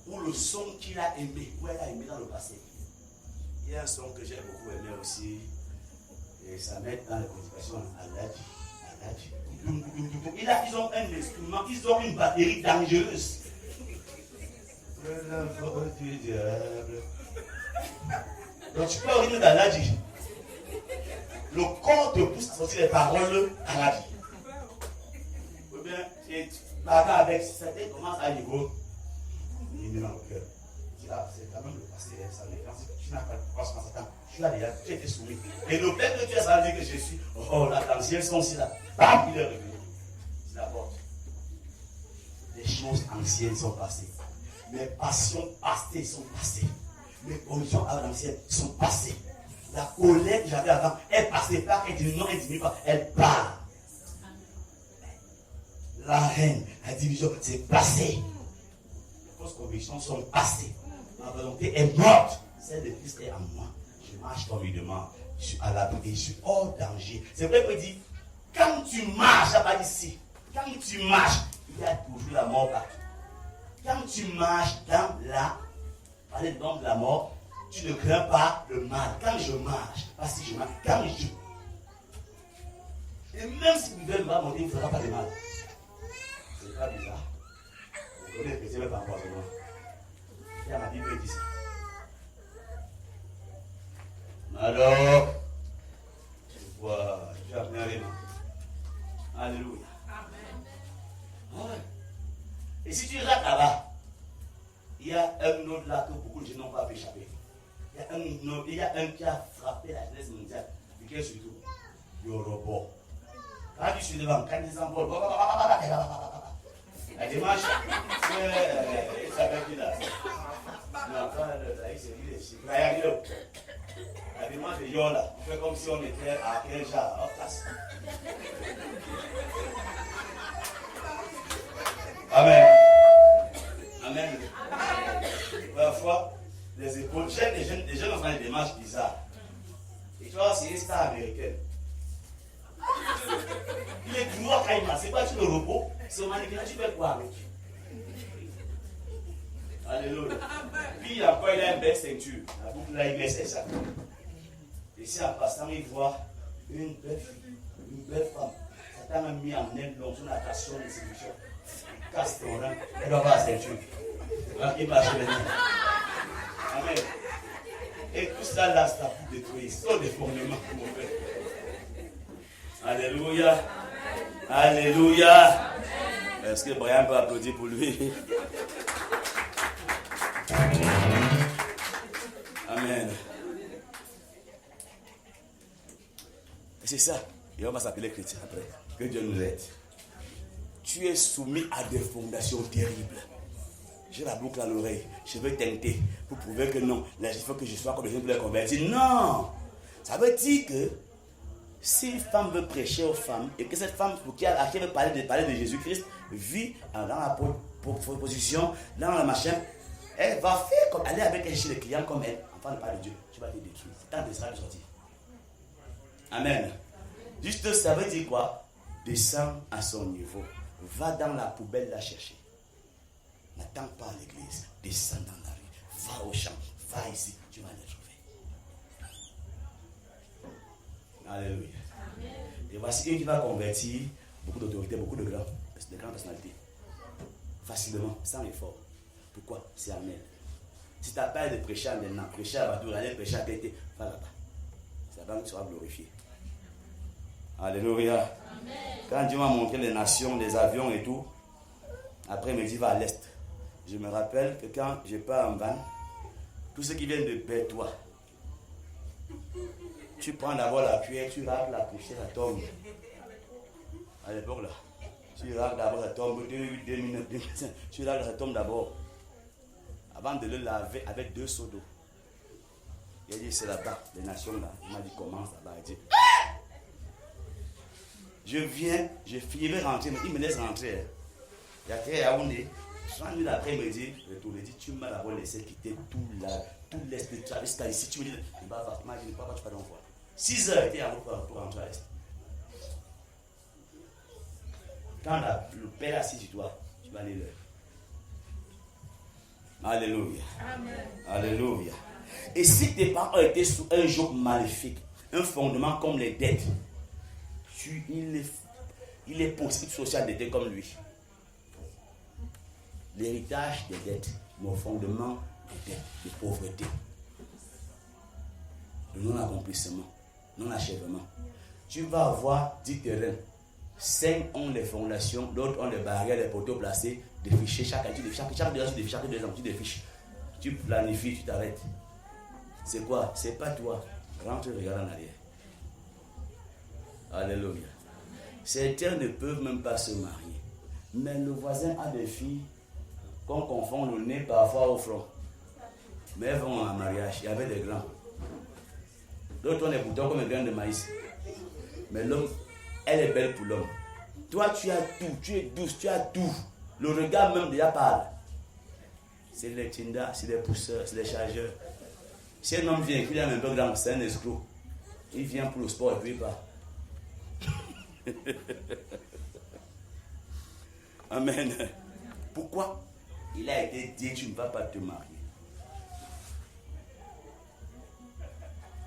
où le son qu'il a aimé, où elle a aimé dans le passé. Il y a un son que j'ai beaucoup aimé aussi. Et ça met dans les prédications Aladji. Ils ont un instrument, ils ont une batterie dangereuse. La force du diable. Donc tu peux revenir dans l'Aladji. Le corps te pousse à sortir les paroles à la vie. Ou bien, tu parles avec certains commencent à niveau. Il met dans le cœur. Tu dis, c'est quand même le passé, ça m'éclate. Tu n'as pas de croissance dans Satan. Tu as déjà, tu as été soumis. Et le fait que tu as ça dit que je suis, oh, là, l'ancien sont aussi là. Bam, il est revenu. C'est la porte. Les choses anciennes sont passées. Mes passions passées sont passées. Mes convictions à l'ancienne sont passées. la colère que j'avais avant, elle passait pas, elle dit non, elle diminue pas, elle part. La haine, la division, c'est passé. Les fausses convictions sont passées. Ma volonté est morte. Celle de Christ est en moi. Je marche comme il demande. Je suis à l'abri, je suis hors danger. C'est vrai qu'il dit, quand tu marches, ça va ici. Quand tu marches, il y a toujours la mort partout. Quand tu marches dans parler de la mort, tu ne crains pas le mal. Quand je marche, pas si je marche, quand je... Et même si l'hiver va monter, il ne fera pas de mal. C'est pas bizarre. Vous connaissez le chrétien, mais pas encore de moi. Il y a ma Bible qui dit ça. Alors, je vois, je vais amener un réma. Alléluia. Amen. Ouais. Et si tu rates là-bas, il y a un autre là que beaucoup de gens n'ont pas pu échapper. Il y a un qui a frappé la jeunesse mondiale. Lequel surtout? Le robot. Quand tu suis devant, quand ils envolent, la dimanche, il s'appelle qui là? Non, pas là, il s'est dit, la dimanche, les gens là, on fait comme si on était à 15 jours en place. Amen. Amen. Parfois, les épaules, les jeunes enfants des démarches bizarres. Et tu vois, c'est une star américaine. Il est toujours à Caïma, c'est pas tout le robot, c'est au mannequin, tu fais quoi avec? Alléluia. Puis encore, il a une belle ceinture. La boucle là, il met ses sacs. Et si en passant, il voit une belle fille, une belle femme. Satan a mis en elle l'onction, la passion, les séductions. Il casse ton rang, elle doit avoir la ceinture. Il marche les mains. Amen. Et tout ça là, c'est pour détruire. Sans déformement, mon frère. Alléluia. Alléluia. Est-ce que Brian peut applaudir pour lui? Amen. Et c'est ça. Et on va s'appeler chrétien après. Que Dieu nous aide. Tu es soumis à des fondations terribles. J'ai la boucle à l'oreille. Je veux tenter pour prouver que non. Là, il faut que je sois comme les gens pour les convertir. Non. Ça veut dire que si une femme veut prêcher aux femmes et que cette femme pour qui elle veut parler de Jésus-Christ vit dans la position, dans la machin, elle va faire comme aller avec elle chez les clients comme elle. Enfin, ne parle de Dieu. Tu vas te détruire. C'est temps de sortir. Amen. Juste ça veut dire quoi? Descends à son niveau. Va dans la poubelle la chercher. N'attends pas l'église. Descends dans la rue. Va au champ. Va ici. Tu vas les trouver. Alléluia. Amen. Et voici une qui va convertir beaucoup d'autorités, beaucoup de grandes personnalités. Facilement, sans effort. Pourquoi? C'est Amen. Si tu n'as pas de prêcher à maintenant, prêcher à Badour, aller prêcher à Tété, va là-bas. C'est là-bas que tu seras glorifié. Alléluia. Amen. Quand Dieu m'a montré les nations, les avions et tout, après il me dit va à l'est. Je me rappelle que quand je pars en van, tous ceux qui viennent de Bétois, tu prends d'abord la cuillère, tu raques la poussière, ça tombe. À l'époque là, tu raques d'abord, ça tombe, 2 minutes, tu raques, ça tombe d'abord. Avant de le laver avec 2 seaux d'eau. Il a dit c'est là-bas, les nations là. Il m'a dit commence là-bas. Il dit je viens, je vais rentrer, mais il me laisse rentrer. Il y a très Yaoundé. 100 minutes après, il me dit, retourne, il dit, tu m'as d'abord laissé quitter tout l'est de Travis ici. Tu me dis, il m'a dit, papa, tu vas donc voir. 6 heures était à vous pour rentrer à l'est. Quand le Père assis sur toi, tu vas aller là. Alléluia. Amen. Alléluia. Et si tes parents étaient sous un joug maléfique, un fondement comme les dettes, il est possible social d'être comme lui. L'héritage des dettes, mon fondement des dettes, de pauvreté, le non-accomplissement, non-achèvement. Tu vas avoir 10 terrains. 5 ont les fondations, d'autres ont les barrières, les poteaux placés, des fichiers. Chaque 2 ans, tu défiches. Tu planifies, tu t'arrêtes. C'est quoi? C'est pas toi. Rentre, regarde en arrière. Alléluia. Certains ne peuvent même pas se marier. Mais le voisin a des filles qu'on confond le nez parfois au front. Mais elles vont en mariage. Il y avait des grands. L'autre, on est boutons comme un grain de maïs. Mais l'homme, elle est belle pour l'homme. Toi, tu as tout, tu es douce, tu as tout. Le regard même déjà parle. C'est les tindas, c'est les pousseurs, c'est les chargeurs. Si un homme vient et qu'il a un peu grand, c'est un escroc. Il vient pour le sport et puis il part. Amen. Pourquoi? Il a été dit, tu ne vas pas te marier.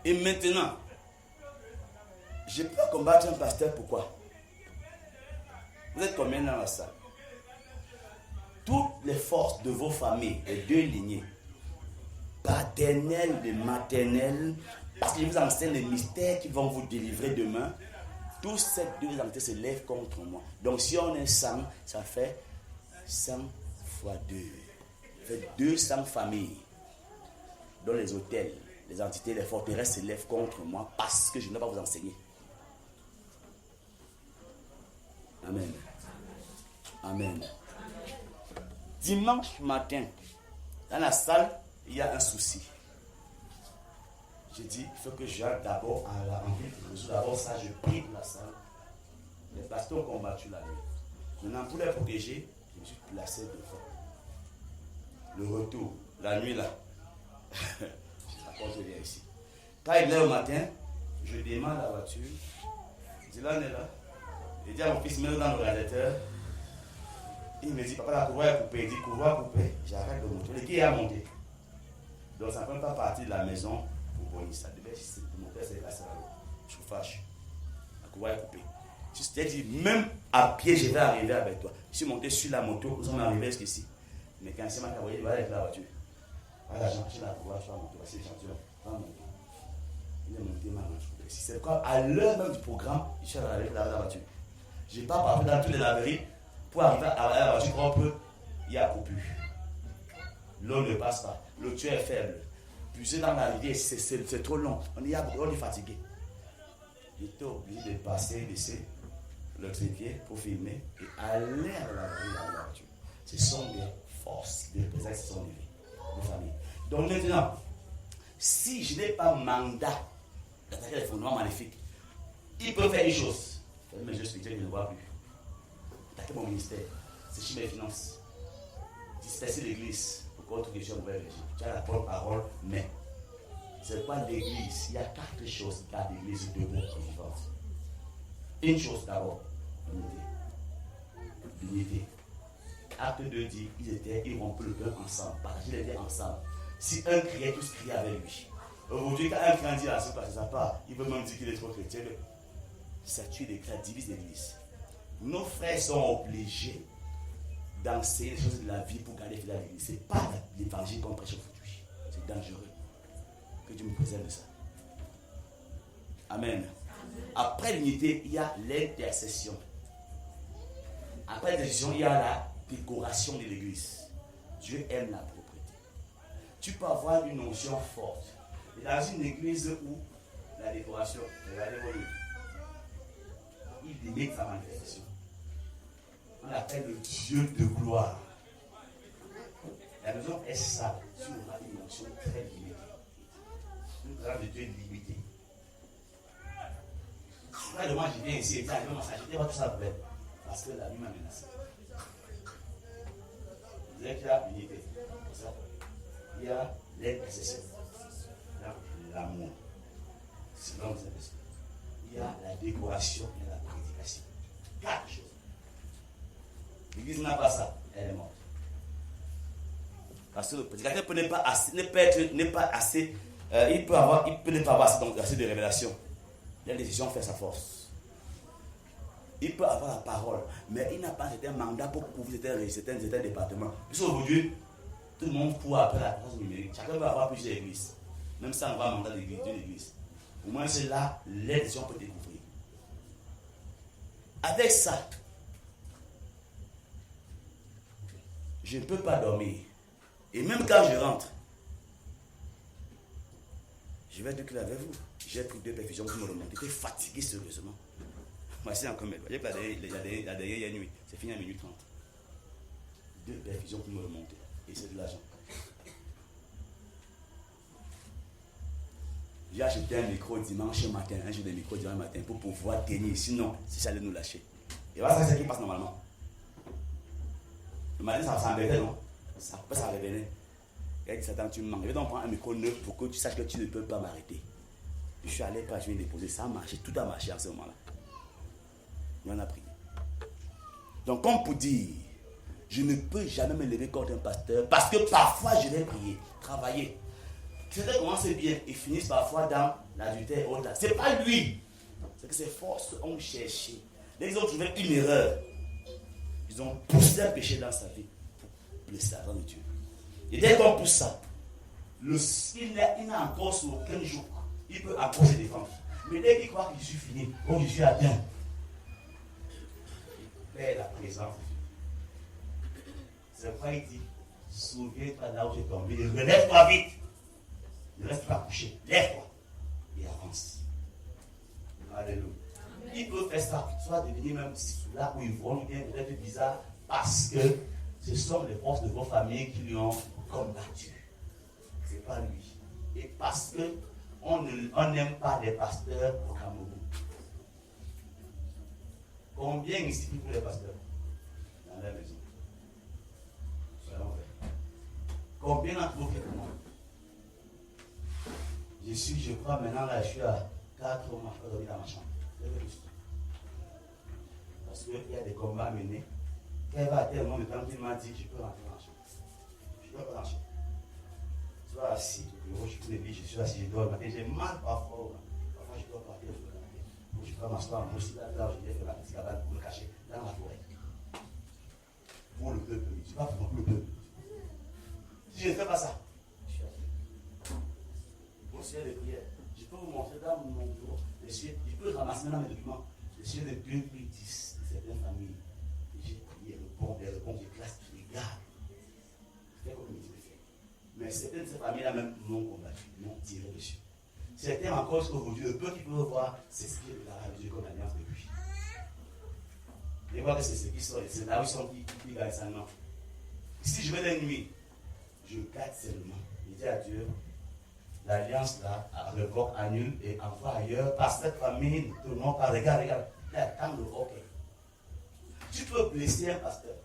Et maintenant, je peux combattre un pasteur, pourquoi? Vous êtes combien dans la salle? Toutes les forces de vos familles, les deux lignées, paternelle et maternelle, parce que je vous enseigne les mystères qui vont vous délivrer demain. Tous ces deux entités se lèvent contre moi. Donc si on est 100, ça fait 100 fois 2. Ça fait 200 familles. Dans les hôtels, les entités, les forteresses se lèvent contre moi parce que je ne vais pas vous enseigner. Amen. Amen. Dimanche matin, dans la salle, il y a un souci. J'ai dit, il faut que j'aille d'abord à la rencontre. D'abord ça, je prie pour la salle. Les pasteurs ont combattu la nuit. Maintenant, pour les protéger, je me suis placé devant. Le retour, la nuit là, la porte vient ici. Quand il est au matin, je démarre la voiture. Je dis, là, on est là. Je dis à mon fils, mets-le dans le radiateur. Il me dit, papa, la courroie est coupée. Il dit, courroie coupée. J'arrête de monter. Le qui a monté. Donc, ça ne peut pas partir de la maison pour bonner ça. Mon père s'est passé là. Chauffage. La courroie est coupée. Je t'ai dit, même à pied, je vais arriver avec toi. Je suis monté sur la moto, nous sommes arrivés jusqu'ici. Mais quand c'est ma carotte, il va avec la voiture. Voilà, j'ai acheté la courroie sur la moto. C'est l'échantillon. Il est monté ma manche. C'est quoi? À l'heure même du programme, je suis arrivé avec la voiture. Je n'ai pas parlé dans toutes les laveries pour arriver à la voiture propre. Il y a coupure. L'eau ne passe pas. Le tuyau est faible. Puiser dans la rivière, c'est trop long. On est fatigué. J'étais obligé de passer, laisser le trépied pour filmer et aller à la voiture. Ce sont des forces, des présences qui sont des familles. Donc maintenant, si je n'ai pas mandat d'attaquer les fondements maléfiques, il peut faire une chose. Mais je suis que je ne vois plus. Attaquer mon ministère, c'est chez mes finances. Disperser l'église pour contre que je sois mauvais régime. Tu as la bonne parole, mais c'est pas l'église. Il y a 4 choses qui gardent l'église debout et vivante. Une chose d'abord, l'unité. L'unité. Acte 2 dit, ils rompaient le pain ensemble, partageaient les biens ensemble. Si un criait, tous criaient avec lui. Aujourd'hui, quand un chrétien dit à ce passage, ça part, il veut même dire qu'il est trop chrétien. Ça tue les chrétiens, divise l'église. Nos frères sont obligés d'enseigner les choses de la vie pour garder fidèle à l'église. Ce n'est pas l'évangile qu'on prêche aujourd'hui. C'est dangereux. Que Dieu me préserve de ça. Amen. Après l'unité, il y a l'intercession. Après l'intercession, il y a la décoration de l'église. Dieu aime la propreté. Tu peux avoir une notion forte. Et dans une église où la décoration, regardez-moi, il limite sa manifestation. On l'appelle le Dieu de gloire. La maison est sale. Tu auras une notion très limitée. Une présence de Dieu limitée. Moi, je viens ici et je dis, tout ça bête. Parce que la vie m'a menacé. Vous avez qu'il y a l'unité. Il y a l'intercession. Il y a l'amour. Sinon, vous avez ça. Il y a la décoration et la prédication. 4 choses. L'église n'a pas ça. Elle est morte. Parce que le prédicateur n'est pas assez. Il peut ne pas avoir assez de révélation. La décision fait sa force. Il peut avoir la parole, mais il n'a pas un mandat pour couvrir certains départements. Puisqu'aujourd'hui, tout le monde court après la présence numérique. Chacun peut avoir plusieurs églises. Même sans avoir un mandat d'une église. Au moins, c'est là les décisions peuvent découvrir. Avec ça, je ne peux pas dormir. Et même quand je rentre, je vais dire que avec vous, j'ai pris 2 perfusions pour me remonter. J'étais fatigué sérieusement. Voici encore mes doigts. J'ai pris la dernière nuit. C'est fini à minuit 30. 2 perfusions pour me remonter. Et c'est de l'argent. J'ai acheté un micro dimanche matin, un jour de micro dimanche matin pour pouvoir tenir. Sinon, si ça allait nous lâcher. Et voilà, c'est ce qui passe normalement. Le matin, ça embêtait, non? Ça revenait. Il a dit, Satan, tu me manques. Je vais donc prendre un micro neuf pour que tu saches que tu ne peux pas m'arrêter. Je suis allé, je viens déposer. Ça a marché, tout a marché à ce moment-là. Et on a prié. Donc, comme pour dire, je ne peux jamais me lever contre un pasteur parce que parfois je vais prier, travailler. Certains commencent bien et finissent parfois dans l'adultère et autres. Ce n'est pas lui. C'est que ces forces ont cherché. Ils ont trouvé une erreur. Ils ont poussé un péché dans sa vie pour blesser la grande de Dieu. Et dès qu'on pousse ça, il n'a encore sur aucun jour. Il peut encore se défendre. Mais dès qu'il croit que je suis fini, oh je suis atteint, il perd la présence de Dieu. C'est pourquoi il dit, souviens-toi là où tu es tombé, relève-toi vite. Ne reste pas couché, lève-toi et avance. Alléluia. Il peut faire ça, soit devenir même là où ils vont, bien peut-être bizarre, parce que ce sont les forces de vos familles qui lui ont combattu. Ce n'est pas lui. Et parce que on n'aime pas les pasteurs au Cameroun. Combien ici pour les pasteurs dans la maison? Soyons vrais. Combien d'entre vous faites comment? Je crois maintenant là, je suis à 4 mois dans ma chambre. Parce qu'il y a des combats à mener. Quand il va à tel moment de temps, il m'a dit, je peux rentrer dans la chambre. Je peux pas rentrer. Tu vas assis au bureau, je suis assis, je dors le matin, j'ai mal parfois. Parfois je dois partir, je peux m'asseoir en aussi là, je vais faire la petite cabane pour me cacher dans la forêt. Pour le peuple, je ne suis pas pour le peuple. Si je ne fais pas ça, je suis assis. Mon ciel de prière, je peux vous montrer dans mon bureau, je peux ramasser maintenant mes documents, les ciel de 2010 de certaines familles. J'ai prié les réponses, je classe, je les garde. Je fais comme il me fait. Mais certaines de ces familles-là même m'ont combattu, m'ont tiré dessus. Certains encore aujourd'hui, le peu qu'ils peuvent voir, c'est ce qui est de la religion comme alliance de lui. Et voir que c'est ce qui sont, c'est là où ils sont qui gagnent ça, non. Si je vais la nuit, je garde seulement. Je dis à Dieu, l'alliance là, revoque, annule et envoie ailleurs, parce que cette famille ne te montre pas. Regarde, là, attends le hockey. Tu peux blesser un pasteur.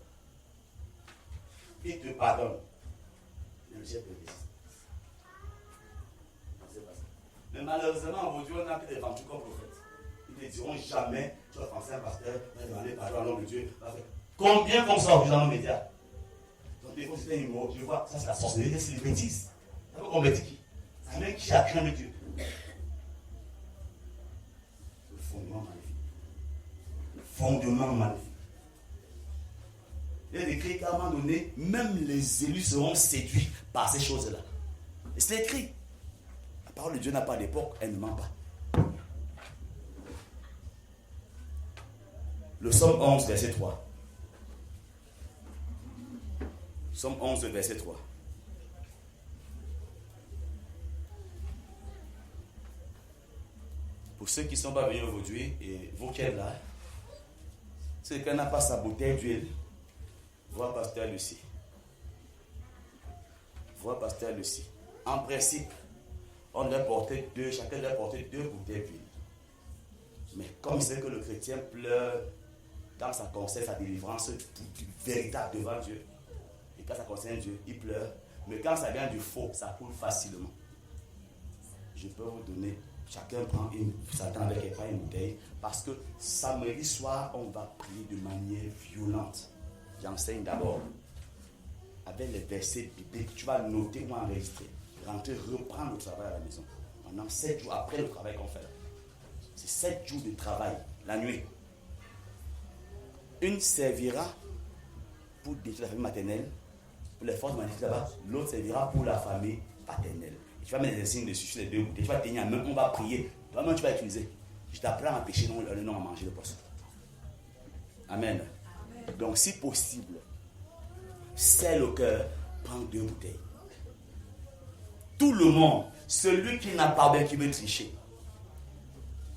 Il te pardonne. Mais le chef te blesse. Mais malheureusement, aujourd'hui, on n'a que des vendus comme prophètes. Ils ne diront jamais, tu vas penser à un pasteur, tu vas demander pardon au nom de Dieu. Combien font ça aujourd'hui dans nos médias? Donc, des fois, c'est un numéro, tu vois, ça c'est la sorcellerie, c'est les bêtises. Ça peut convertir qui? Ça met chacun de Dieu. Le fondement maléfique. Le fondement maléfique. Il est écrit qu'à un moment donné, même les élus seront séduits par ces choses-là. Et c'est écrit. La parole de Dieu n'a pas d'époque, elle ne ment pas. Le Psaume 11, verset 3. Psaume 11, verset 3. Pour ceux qui ne sont pas venus aujourd'hui, et vous qui êtes là, ceux qui n'ont pas sa bouteille d'huile, vois Pasteur Lucie. Vois Pasteur Lucie. En principe, on doit porter chacun doit porter 2 bouteilles d'huile. Mais comme c'est que le chrétien pleure quand ça concerne sa délivrance véritable devant Dieu, et quand ça concerne Dieu, il pleure. Mais quand ça vient du faux, ça coule facilement. Je peux vous donner, chacun prend s'attend avec une bouteille, parce que samedi soir, on va prier de manière violente. J'enseigne d'abord avec les versets bibliques. Tu vas noter ou enregistrer. Rentrer, reprendre le travail à la maison. Pendant 7 jours après le travail qu'on fait. C'est 7 jours de travail, la nuit. Une servira pour détruire la famille maternelle, pour les forces magnétiques là-bas. L'autre servira pour la famille paternelle. Et tu vas mettre des signes dessus sur les 2 bouteilles. Tu vas tenir à main, on va prier. Toi-même, tu vas utiliser. Je t'apprends à pêcher, non à manger le poisson. Amen. Donc, si possible, c'est le cœur, prends 2 bouteilles. Tout le monde, celui qui n'a pas bien, qui veut tricher,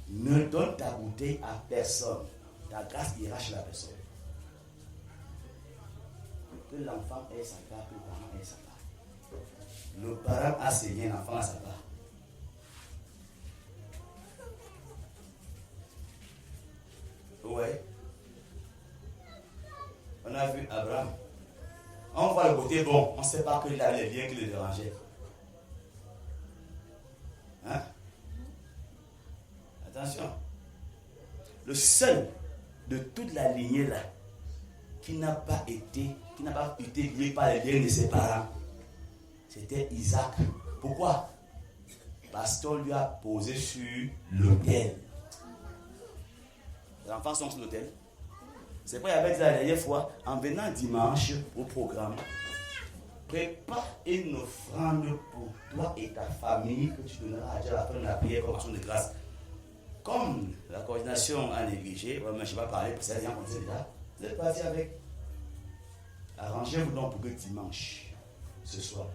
ne donne ta bouteille à personne. Ta grâce ira chez la personne. Que l'enfant ait sa part, que le parent ait sa part. Le parent a ses liens, l'enfant a sa part. a vu Abraham. On voit le côté bon. On ne sait pas qu'il avait les liens qui le dérangeaient. Hein? Attention. Le seul de toute la lignée là qui n'a pas été lié par les liens de ses parents, c'était Isaac. Pourquoi? Parce qu'on lui a posé sur l'autel. Les enfants sont sur l'autel. C'est pourquoi il avait dit la dernière fois, en venant dimanche au programme, prépare une offrande pour toi et ta famille que tu donneras à Dieu à la fin de la prière comme action de grâce. Comme la coordination a négligé, je ne vais pas parler pour ça, les gens connaissent déjà. Vous êtes parti avec. Arrangez-vous donc pour que dimanche, ce soir,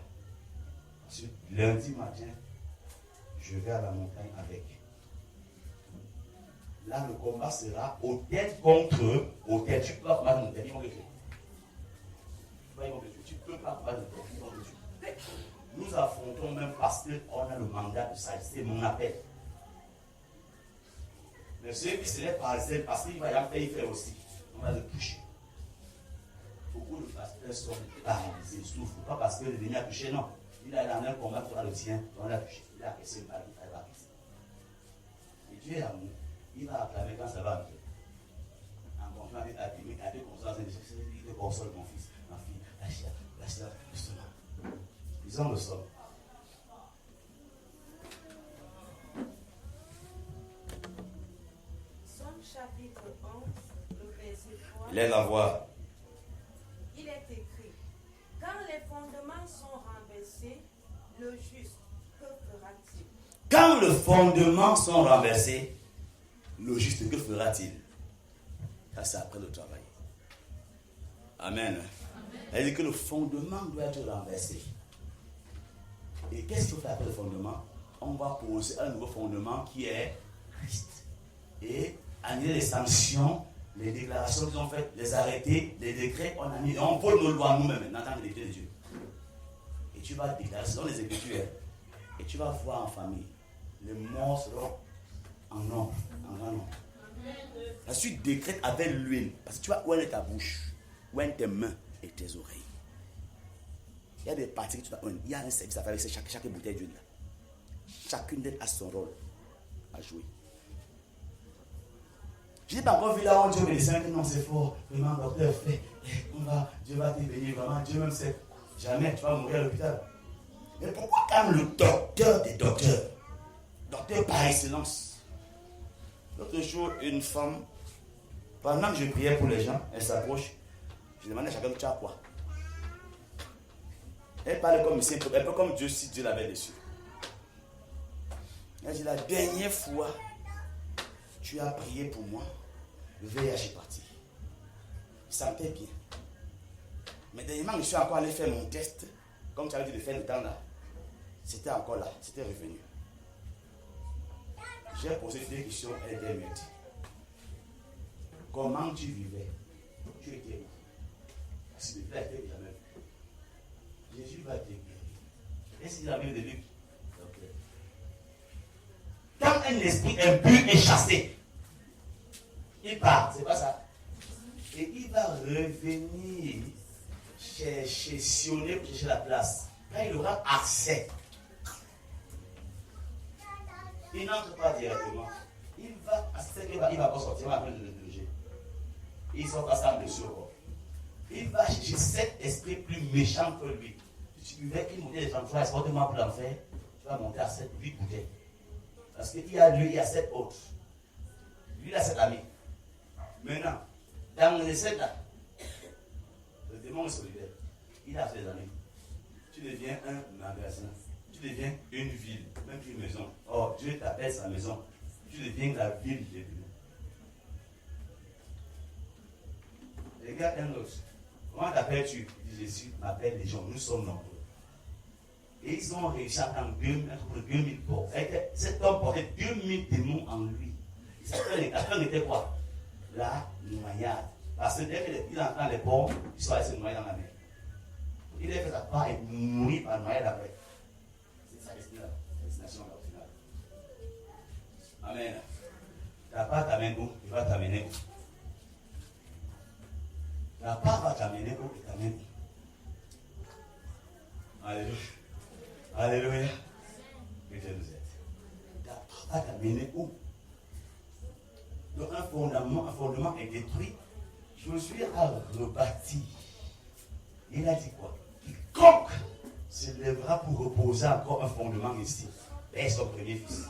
lundi matin, je vais à la montagne avec. Là, le combat sera hôtel contre hôtel. Tu peux pas combattre hôtel, ils vont le tuer. Tu peux pas combattre hôtel, ils vont le tuer. Nous affrontons même parce qu'on a le mandat de ça. C'est mon appel. Mais celui qui se lève par zèle, parce qu'il va y faire aussi, on va le toucher. Beaucoup de pasteurs sont paralysés, ils souffrent. Pas parce que le Seigneur a touché, non. Il a dans un combat pour le tien, on l'a touché. Il a cassé une balle, il va arrêter. Et Dieu est amour. Il va acclamer quand ça va arriver. En confiant avec ta timide, avec conscience, il te console, mon fils, ma fille, lâche-la, justement. Disons le sol. Somme chapitre 11, le verset 3. Lève la voix. Il est écrit, quand les fondements sont renversés, le juste, que fera-t-il? Quand les fondements sont renversés, le juste, que fera-t-il? Ça, c'est après le travail. Amen. Elle dit que le fondement doit être renversé. Et qu'est-ce qu'il faut faire après le fondement? On va poser un nouveau fondement qui est Christ. Et annuler les sanctions, les déclarations qu'ils ont faites, les arrêtés, les décrets, on a mis. On vole nos lois nous-mêmes maintenant dans les décrets de Dieu. Et tu vas déclarer selon les Écritures. Et tu vas voir en famille. Les morts seront en nombre, en grand nombre. Ensuite, décrète avec l'huile. Parce que tu vas ouvrir ta bouche, ouvrir tes mains et tes oreilles. Il y a des parties que tu dois ouvrir. Il y a un service à faire avec chaque bouteille d'huile. Chacune d'elles a son rôle à jouer. Je n'ai pas encore vu là où Dieu médecin que non, c'est fort. Vraiment, docteur, fait. Dieu va te bénir. Vraiment, Dieu même sait. Jamais tu vas mourir à l'hôpital. Mais pourquoi quand le docteur des docteur par excellence? L'autre jour, une femme, pendant que je priais pour les gens, elle s'approche. Je demandais à chacun, tu as quoi? Elle parlait comme ici, un peu comme Dieu si Dieu l'avait dessus. Elle dit, la dernière fois, tu as prié pour moi, le VIH est parti. Je sentais bien. Mais dernièrement, je suis encore allé faire mon test, comme tu avais dit de faire le temps là. C'était encore là, c'était revenu. J'ai posé deux questions, elle était muette. Comment tu vivais? Tu étais où? Parce que le père était jamais vu. Jésus va te guérir. Est-ce qu'il a vu de lui? Okay. Quand un esprit impur est chassé, il part, c'est pas ça. Et il va revenir chercher, sionner pour chercher la place. Quand il aura accès, il n'entre pas directement. Il va pas sortir, il va prendre le loger. Il sort à sa blessure. Il va chercher cet esprit plus méchant que lui. Si tu veux qu'il monte les gens, tu vas exportement pour l'enfer, tu vas monter à 7, 8 bouteilles. Parce qu'il y a lui, il y a 7 autres. Lui, il a 7 amis. Maintenant, dans les 7 là, le démon est solidaire. Il a ses amis. Tu deviens un magasin. Tu deviens une ville, même une maison. Oh, Dieu t'appelle sa maison. Tu deviens la ville de Dieu. Regarde un autre. Comment t'appelles-tu? Jésus m'appelle les gens. Nous sommes nombreux. Et ils ont réussi à prendre 2000 porcs. Cet homme portait 2000 démons en lui. La fin était quoi? La noyade. Parce que dès qu'il entend les porcs, il soit allé se noyer dans la mer. Il a fait sa part et mourir par noyade après. C'est sa destination au final. Amen. Ta part t'amène où? Il va t'amener où? La part va amené où et t'amène où. Alléluia. Alléluia. Que Dieu nous aide. Va t'amener où? Donc un fondement est détruit. Josué a rebâti. Il a dit quoi? Quiconque se lèvera pour reposer encore un fondement ici est son premier fils.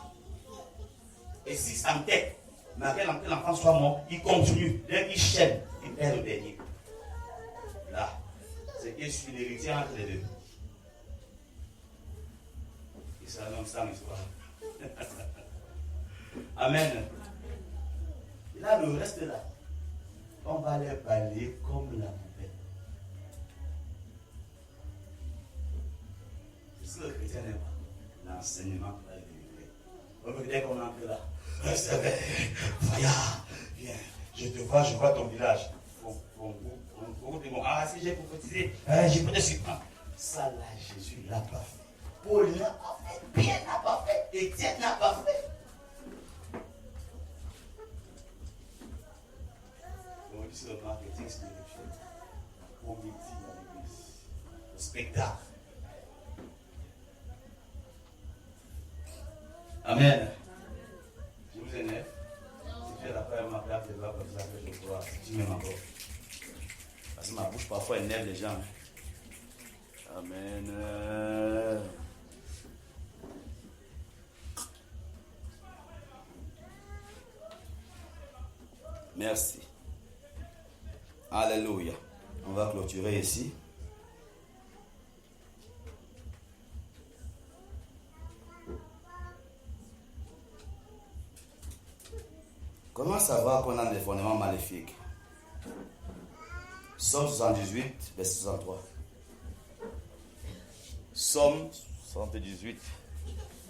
Et si ça me tête, malgré que l'enfant soit mort, il continue. Dès qu'il chaîne, il perd le dernier. Là, c'est que je suis l'héritier entre les deux. Et ça annonce ça l'histoire. Amen. Et là, le reste là, on va les balayer comme la poubelle. C'est ce que le chrétien n'aime pas. L'enseignement qu'il va délivrer. On veut dire qu'on entre là. C'est vrai, Faya, viens, je te vois, je vois ton village. Ah, si j'ai prophétisé, j'ai peut-être su pas. Ça là, Jésus l'a pas fait. Paul n'a pas fait, Pierre n'a pas fait, Étienne n'a pas fait. Donc, c'est le marketing spirituel. On dit à l'église. Le spectacle. Amen. Je vous énerve. Si tu es d'accord avec ma place, tu vas comme ça que je crois. Si tu m'aimes encore. Parce que ma bouche parfois énerve les gens. Amen. Merci. Alléluia. On va clôturer ici. Comment savoir qu'on a des fondements maléfiques? Somme 78, verset 63. Somme 78.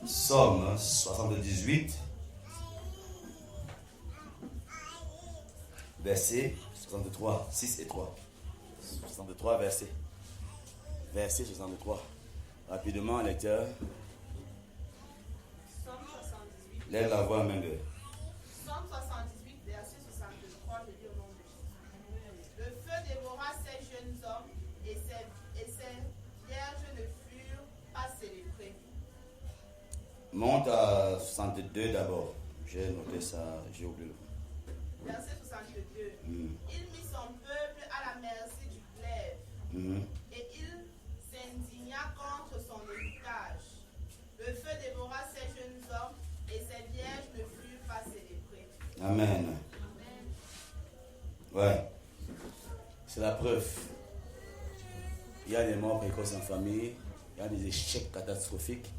Somme 78, verset 63, 6 et 3. 63, verset 63. Rapidement, lecteur. Somme 78. Lève la voix, main de. Somme 78, verset 63, je dis au nom de Jésus. Le feu dévora ces jeunes hommes et ces vierges ne furent pas célébrées. Monte à 62 d'abord. J'ai noté ça, j'ai oublié le mot. Verset 62. Il mit son peuple à la merci du glaive et il s'indigna contre son héritage. Le feu dévora ces jeunes hommes et ces vierges ne furent pas célébrées. Amen. Ouais. C'est la preuve. Il y a des morts précoces en famille, il y a des échecs catastrophiques,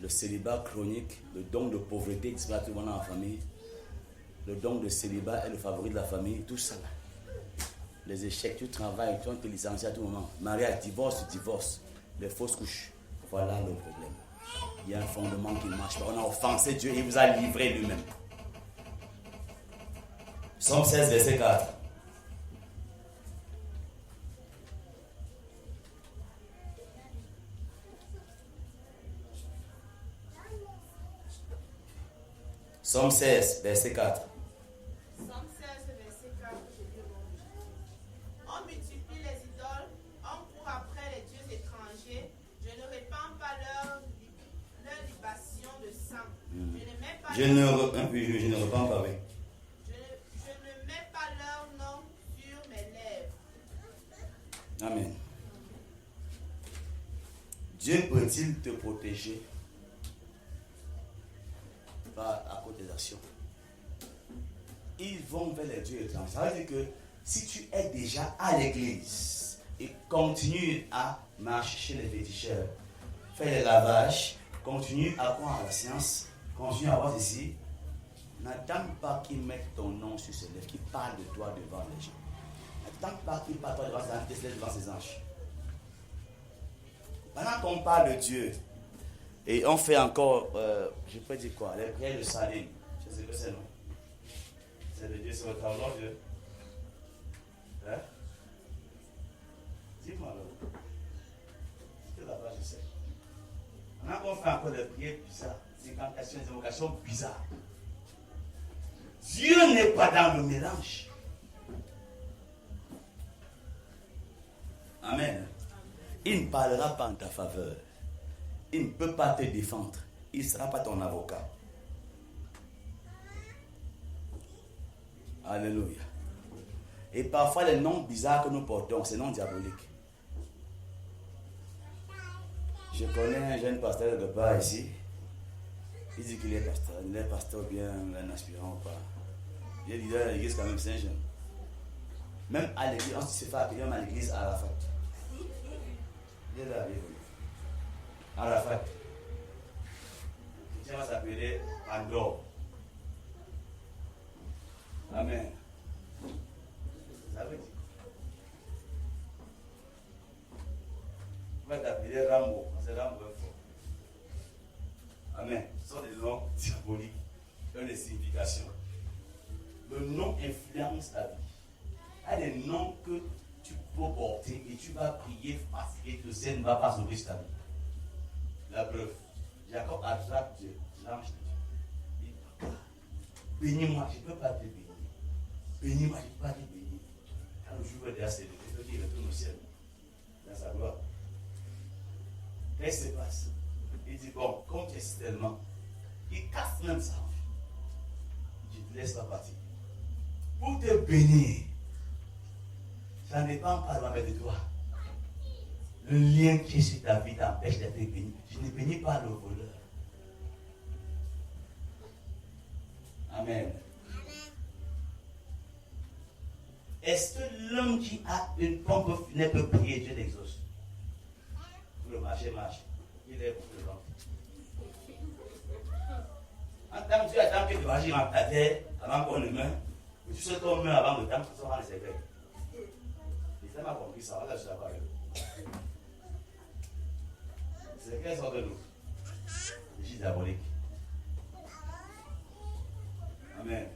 le célibat chronique, le don de pauvreté qui se passe dans la famille, le don de célibat est le favori de la famille, tout ça là. Les échecs, tu travailles, tu es licencié à tout moment. Mariage, divorce, les fausses couches. Voilà le problème. Il y a un fondement qui ne marche pas. On a offensé Dieu et il vous a livré lui-même. Somme 16, verset 4. Somme 16, verset 4. Somme 16, verset 4, je dis au nom de Jésus. On multiplie les idoles, on court après les dieux étrangers. Je ne répands pas leur libation de sang. Je ne répands pas, oui. Je ne mets pas leur nom sur mes lèvres. Amen. Dieu peut-il te protéger à cause des actions? Ils vont vers les dieux étrangers. Ça veut dire que si tu es déjà à l'église et continue à marcher chez les féticheurs, faire les lavages, continue à croire à la science, continue à voir ceci, n'attends pas qu'ils mettent ton nom sur ses lèvres, qu'ils parlent de toi devant les gens. N'attends pas qu'ils parlent de toi devant ses anges. Pendant qu'on parle de Dieu, et on fait encore, je peux dire quoi, les prières de Salim. Je sais que c'est non. C'est le Dieu sur le tableau, Dieu. Hein? Dis-moi là. C'est là-bas, je sais. Pendant qu'on fait encore des prières bizarres, des incantations, des invocations bizarres. Dieu n'est pas dans le mélange. Amen. Il ne parlera pas en ta faveur. Il ne peut pas te défendre. Il ne sera pas ton avocat. Alléluia. Et parfois, les noms bizarres que nous portons, c'est noms diaboliques. Je connais un jeune pasteur de part ici. Il dit qu'il est pasteur. Il est pasteur bien, un aspirant ou pas. Il est leader à l'église quand même, c'est un jeune. Même à l'église, on se fait appeler même à l'église Arafat. Il est là, il est venu. Arafat. Il va s'appeler Andor. Amen. Ça veut dire. On va t'appeler Rambo. C'est Rambo fort. Amen. Ce sont des noms diaboliques. Qui ont des significations. Le nom influence ta vie. Il y a des noms que tu peux porter et tu vas prier face et le Seigneur ne va pas sauver ta vie. La preuve. Jacob attrape Dieu. L'ange de Dieu. Il dit, bénis-moi, je ne peux pas te bénir. Bénis-moi, je ne peux pas te bénir. Quand le jour est déjà célébré, il retourne au ciel. Dans sa gloire. Qu'est-ce qui se passe? Il dit, bon, comme tu es tellement, il casse même ça. Je ne te laisse pas partir. Pour te bénir, ça ne dépend pas de toi. Le lien qui est sur ta vie t'empêche d'être béni. Je ne bénis pas le voleur. Amen. Est-ce que l'homme qui a une pompe funèbre peut prier, Dieu l'exauce? Pour le marché marche. Il est pour le ventre. En tant que Dieu attend que tu vas agir en ta terre avant qu'on le meure, tu sais qu'on meurt avant le temps, tu seras dans le secret. L'Islam a compris ça, là je suis d'accord avec eux. Le secret sort de nous. Les gîtes diaboliques. Amen.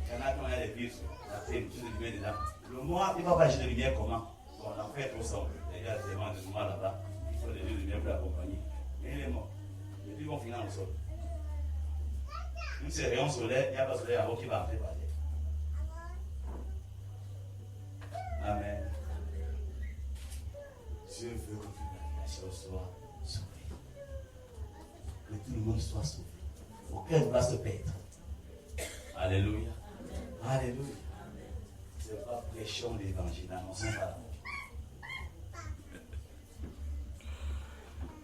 Il y en a qui ont des pieds, la crème, tu le lumière dedans. Le mois, il va pas agir de lumière comment? Bon, on en fait trop sombre. Il y a des gens de noir là-bas. Il faut des yeux de lumière pour l'accompagner. Mais il est mort. Les pieds vont finir dans le sol. Une ces rayons solaires, il n'y a pas de soleil avant qui va entrer par terre. Amen. Dieu veut que la nation soit sauvée. Que tout le monde soit sauvé. Aucun ne va se perdre. Alléluia. Amen. Alléluia. Ce n'est pas prêchons l'évangile, annonçons pas la mort.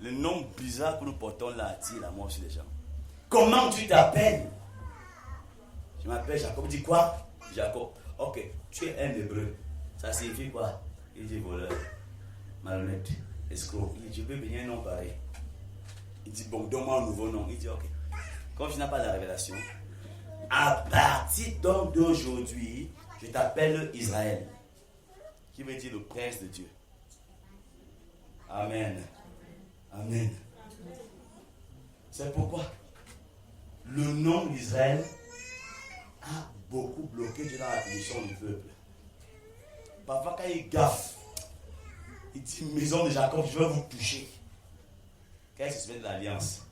Le nom bizarre que nous portons là attire la mort sur les gens. Comment tu t'appelles? Je m'appelle Jacob. Dis quoi? Jacob. Ok, tu es un hébreu. Ça signifie quoi? Il dit voleur, malhonnête, escroc. Il dit, je peux venir un nom pareil. Il dit, bon, donne-moi un nouveau nom. Il dit, ok. Comme tu n'as pas la révélation, à partir donc d'aujourd'hui, je t'appelle Israël, qui veut dire le prince de Dieu. Amen. Amen. C'est pourquoi le nom d'Israël a beaucoup bloqué Dieu dans la punition du peuple. Parfois, quand il gaffe, il dit, maison de Jacob, je veux vous toucher. Quand il se souvient de l'alliance,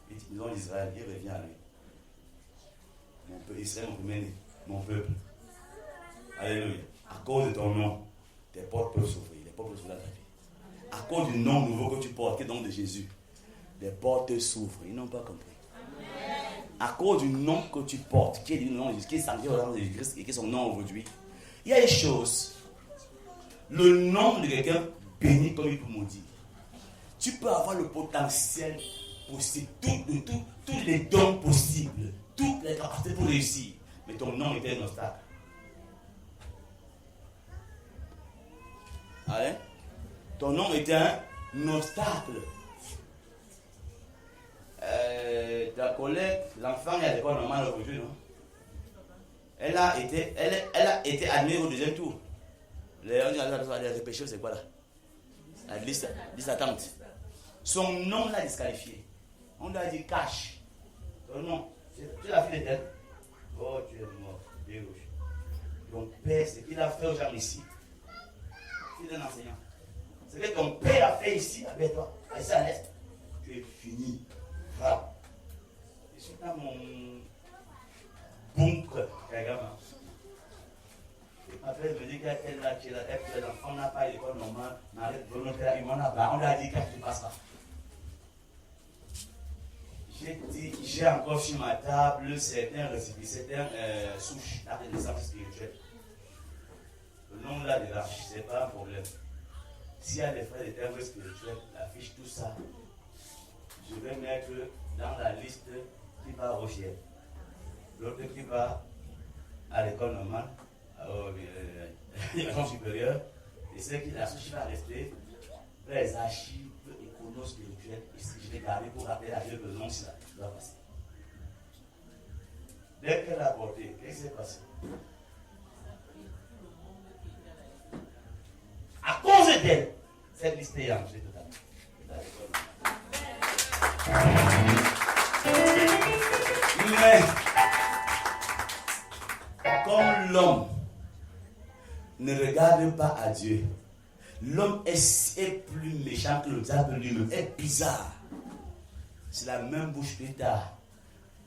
il dit, maison d'Israël, il revient à lui. Mon peuple, Israël, mon premier-né, mon peuple. Alléluia. À cause de ton nom, tes portes peuvent s'ouvrir. Les portes peuvent s'ouvrir dans ta vie. À cause du nom nouveau que tu portes, qui est le nom de Jésus, les portes s'ouvrent. Ils n'ont pas compris. Amen. À cause du nom que tu portes, qui est le nom de Jésus, qui est sanctifié au nom de Jésus et qui est son nom aujourd'hui, il y a des choses. Le nom de quelqu'un béni comme il peut maudire. Tu peux avoir le potentiel possible, tous les dons possibles, toutes les capacités pour réussir, mais ton nom était un obstacle. Allez? Ton nom était un obstacle. Ta collègue, l'enfant est à l'école normale aujourd'hui, non? Elle a été admise au deuxième tour. Les repêcheurs, c'est quoi là? La liste d'attente. Son nom l'a disqualifié. On lui a dit cache. Ton nom, tu es la fille de tête. Oh, tu es mort. Bien gauche. Ton père, ce qu'il a fait aux gens ici. Il est un enseignant. Ce que ton père a fait ici avec toi, ici à l'est, tu es fini. Va. Je suis dans mon bunker. Après, il me dit qu'elle là, l'enfant n'a pas l'école normale, mais avec volontaire, il m'en a pas. On lui a dit qu'elle ne passe pas. J'ai encore sur ma table certains souches à connaissance spirituelle. Le nom là de l'arche, ce n'est pas un problème. S'il y a des frères de termes spirituels, affiche tout ça. Je vais mettre dans la liste qui va au ciel. L'autre qui va à l'école normale, à l'école supérieure, et ceux qui la souche va rester les archives écono-spirituelles. Ici, je vais garder pour rappeler à Dieu que le nom ça doit passer. Dès qu'elle a apporté, qu'est-ce qui s'est passé? À cause d'elle, cette liste est enregistrée totalement. Mais, comme l'homme ne regarde pas à Dieu, l'homme est plus méchant que le diable lui-même, est bizarre. C'est la même bouche plus tard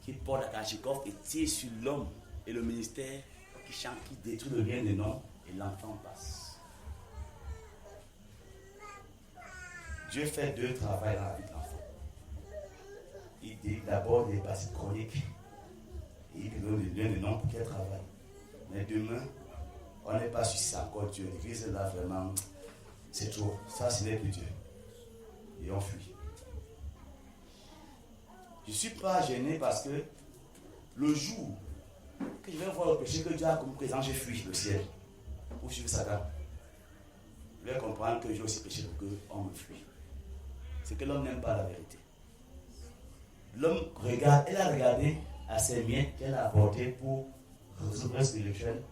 qui porte la Kachikov et tire sur l'homme et le ministère qui chante, qui détruit le bien des noms et l'enfant passe. Dieu fait deux travaux dans la vie de l'enfant. Il dit d'abord des bases chroniques et il donne le bien des noms pour qu'elle travaille. Mais demain, on n'est pas sûr si c'est encore Dieu. L'église là vraiment, c'est trop. Ça, ce n'est plus Dieu. Et on fuit. Je ne suis pas gêné parce que le jour que je vais voir le péché que Dieu a comme présent, je fuis le ciel pour suivre Satan. Je vais comprendre que j'ai aussi péché pour qu'on me fuit. C'est que l'homme n'aime pas la vérité. L'homme regarde, elle a regardé à ses miettes qu'elle a apportées pour résoudre le spirituel.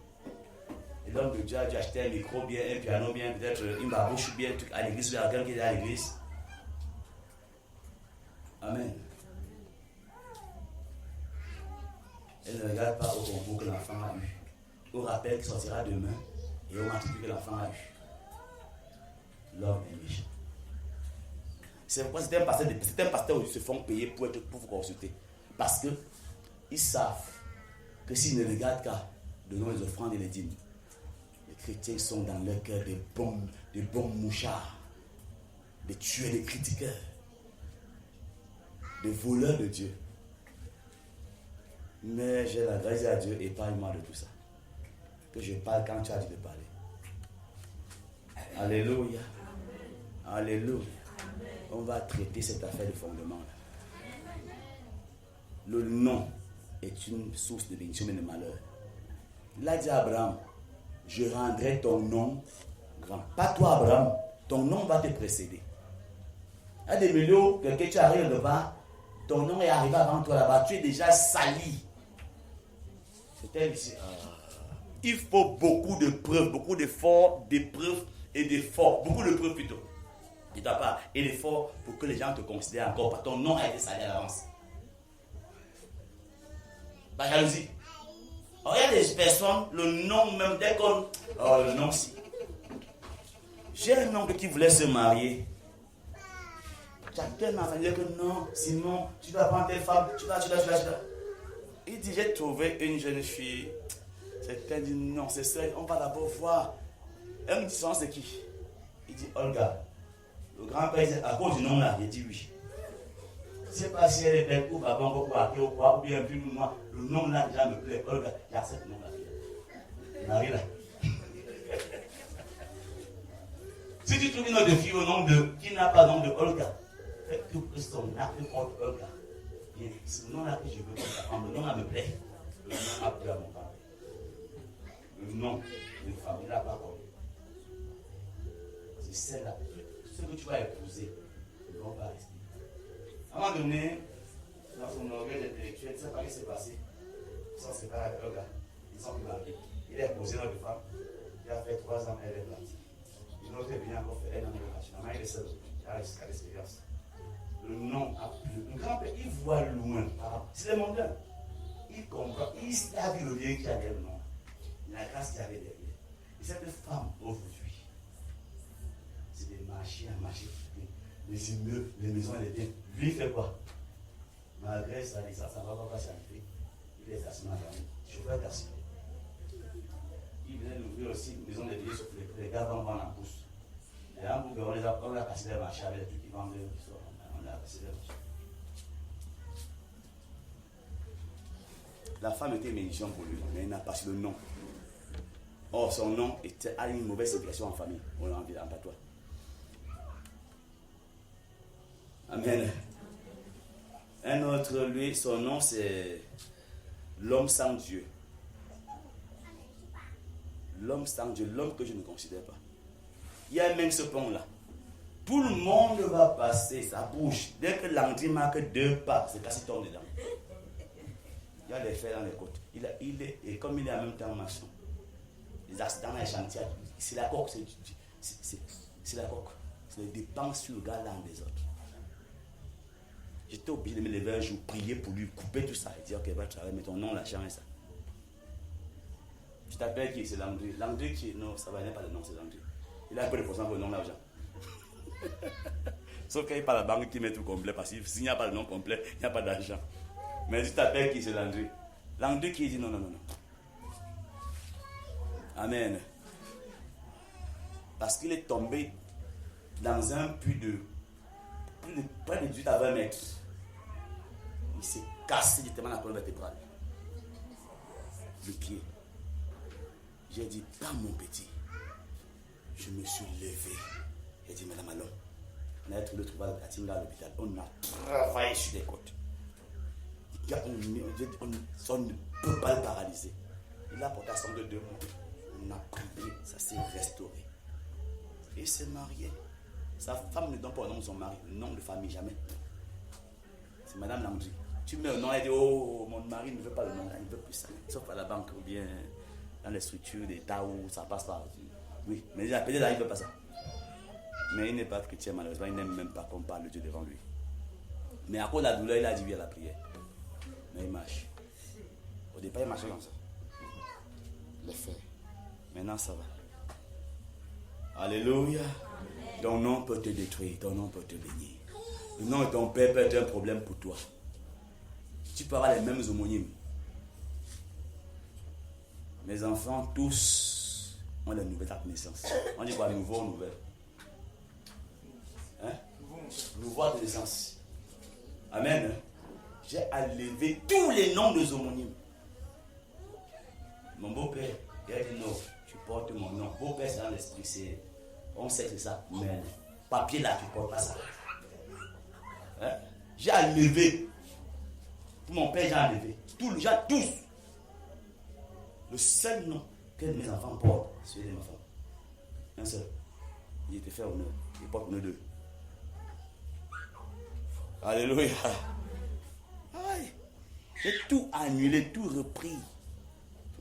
Et l'homme de Dieu a dû acheter un micro bien, un piano bien, peut-être une babouche bien, un truc à l'église, ou à quelqu'un qui est à l'église. Amen. Elle ne regarde pas au concours que l'enfant a eu, au rappel qui sortira demain et au matricule que l'enfant a eu. L'homme est méchant. C'est pourquoi certains pasteurs se font payer pour vous consulter. Parce qu'ils savent que s'ils ne regardent qu'à donner les offrandes et les dîmes, les chrétiens sont dans leur cœur des bons mouchards, des tueurs, des critiqueurs, des voleurs de Dieu. Mais j'ai la grâce à Dieu, épargne-moi de tout ça. Que je parle quand tu as dit de parler. Alléluia. Alléluia. On va traiter cette affaire de fondement. Le nom est une source de bénédiction et de malheur. Il a dit à Abraham, je rendrai ton nom grand. Pas toi Abraham, ton nom va te précéder. Il y a des milieux que tu arrives devant, ton nom est arrivé avant toi là-bas, tu es déjà sali. C'est ici. Il faut beaucoup de preuves, beaucoup d'efforts, d'épreuves et d'efforts. Beaucoup de preuves plutôt. De ta part. Et d'efforts pour que les gens te considèrent encore. Parce que ton nom a été salé à l'avance. Pas jalousie. Alors, il y a des personnes, le nom même, dès qu'on. Oh, le nom si. J'ai un oncle qui voulait se marier. Chacun m'a dit que non, Simon, tu dois prendre tes femmes, tu dois. Il dit, j'ai trouvé une jeune fille. Quelqu'un dit, non, c'est ça, on va d'abord voir. Elle me dit, c'est qui? Il dit, Olga. Le grand-père dit, à cause du nom là, il dit oui. Je ne sais pas si elle est belle ou babon ou quoi, ou bien plus moi, le nom là déjà me plaît. Olga, j'accepte le nom là. Marie là. Si tu trouves une autre fille au nom de, qui n'a pas le nom de Olga, fais tout que son acte contre Olga. C'est le nom là que je veux que ça prenne. Le nom là me plaît. Le nom a plu à mon père. Le nom de famille là pas comme. C'est celle-là. Ce que tu vas épouser, le nom va rester. À un moment donné, dans son orgueil intellectuel, tu ne sais pas ce qui s'est passé. Ils sont séparés avec Olga. Ils sont plus mariés. Il a épousé notre femme. Il a fait 3 ans, elle est partie. Une autre est venue encore faire 1 an de relation. Maman, il est seul. Il a jusqu'à l'expérience. Le nom a plu. Le grand-père, il voit loin. C'est le mondain. Il comprend. Il a vu le lien qu'il y avait le nom. La grâce qu'il y avait derrière. Et cette femme, aujourd'hui, c'est des marchés à marcher. Les immeubles, les maisons et les biens. Lui, il fait quoi? Malgré ça, ça ne va pas passer à l'effet. Il est assis dans la famille. Chauffeur taxi. qui venait d'ouvrir aussi une maison de billets sur les gars vont vendre en pouce. Et en Hambourg, on a cassé les marchés avec les trucs qui vendent. On a cassé les marchés. La femme était méchante pour lui, mais il n'a pas su le nom. Or, son nom a une mauvaise situation en famille. On l'a envie en patois. Amen. Un autre, lui, son nom c'est l'homme sans Dieu. L'homme sans Dieu, l'homme que je ne considère pas. Il y a même ce pont-là. Tout le monde va passer, ça bouge. Dès que l'André marque 2 pas, c'est parce qu'il tombe dedans. Il y a des fers dans les côtes. Et comme il est en même temps maçon, les accidents dans les chantiers, c'est la coque, c'est la coque. C'est les dépenses sur le gars l'un des autres. J'étais obligé de me lever un jour, prier pour lui, couper tout ça et dire ok, va travailler, mais ton nom, l'argent et ça. Tu t'appelles qui? C'est Landry. Landry qui? Non, ça va, il n'y a pas de nom, c'est Landry. Il a un peu de pourcent pour le nom, l'argent. Sauf qu'il n'y a pas la banque qui met tout complet, parce que s'il n'y a pas le nom complet, il n'y a pas d'argent. Mais tu t'appelles qui? C'est Landry. Landry qui dit non. Amen. Parce qu'il est tombé dans un puits de près de 18 à 20 mètres. Il s'est cassé directement la colonne vertébrale. Le pied. J'ai dit, pas mon petit. Je me suis levé. J'ai dit, madame Allon, on a trouvé le travail à Tinga à l'hôpital. On a travaillé sur les côtes. On ne peut pas le paralyser. Il a porté à son de 2 mois. On a prié, ça s'est restauré. Et il s'est marié. Sa femme ne donne pas le nom de son mari, le nom de famille, jamais. C'est madame Landry. Tu mets le nom, elle dit, oh, mon mari ne veut pas le nom, il ne veut plus ça. Sauf à la banque ou bien dans les structures d'État où ça passe pas. Oui, mais peut-être là, il ne veut pas ça. Mais il n'est pas chrétien, malheureusement, il n'aime même pas qu'on parle de Dieu devant lui. Mais à cause de la douleur, il a dit oui à la prière. Mais il marche. Au départ, il marchait comme ça. Les faits. Maintenant, ça va. Alléluia. Ton nom peut te détruire, ton nom peut te bénir. Le nom de ton père peut être un problème pour toi. Tu peux avoir les mêmes homonymes. Mes enfants, tous, ont des nouvelles dates de naissance. On dit quoi, nouveau ou nouvelle? Hein? Nouveau de naissance. Amen. J'ai enlevé tous les noms des homonymes. Mon beau-père, il a dit non, tu portes mon nom. Beau-père, c'est dans l'esprit, c'est... On sait que c'est ça, mais papier là, tu ne portes pas ça. Hein? J'ai enlevé. Pour mon père, j'ai enlevé. Tous. Le seul nom que mes enfants portent, c'est celui de ma femme. Un seul. Il était fait honneur. Il porte honneur d'eux. Alléluia. Aïe. J'ai tout annulé, tout repris.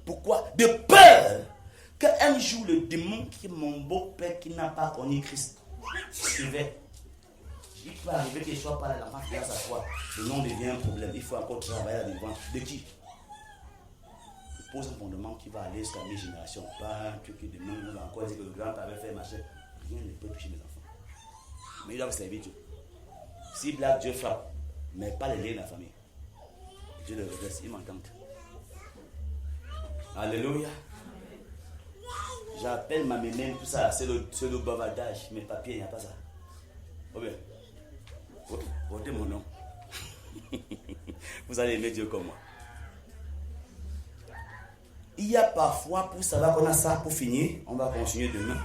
Pourquoi? De peur qu'un jour le démon qui est mon beau-père qui n'a pas connu Christ suivait. Il peut arriver qu'il ne soit pas là, l'enfant qui a sa foi. Le nom devient un problème. Il faut encore travailler à devant. De qui? Il pose un fondement qui va aller jusqu'à mes générations. Pas un truc qui demande, on va encore dire que le grand-père avait fait machin. Rien ne peut toucher mes enfants. Mais il doit servir Dieu. Si blague, Dieu frappe. Mais pas les liens de la famille. Dieu le redresse, il m'entend. Alléluia. J'appelle ma mémène, tout ça, c'est le bavardage. Mes papiers, il n'y a pas ça. Oh bien. Votez mon nom. Vous allez aimer Dieu comme moi. Il y a parfois, pour savoir qu'on a ça pour finir, on va continuer demain.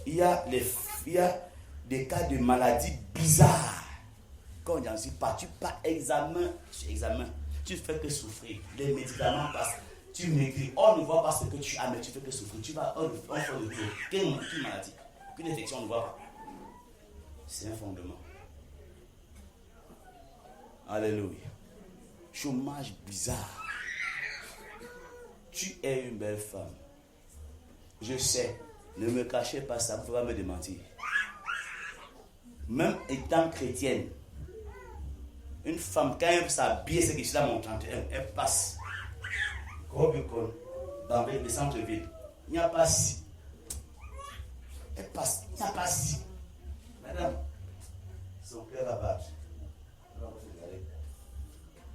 Il y a des cas de maladies bizarres. Quand on dit pas, tu pars examen sur examen. Tu fais que souffrir. Les médicaments passent. Tu maigris. On ne voit pas ce que tu as, mais tu fais que souffrir. Tu vas, on fait le tour. Quelle maladie? Qu'une infection, on ne voit pas. C'est un fondement. Alléluia. Chômage bizarre. Tu es une belle femme. Je sais. Ne me cachez pas ça. Vous ne pouvez pas me démentir. Même étant chrétienne, une femme, quand elle s'habille, c'est que je suis dans mon 31, elle passe. Gros bucon, dans le centre-ville. Il n'y a pas si. Elle passe. Il n'y a pas si. Madame, son cœur va battre.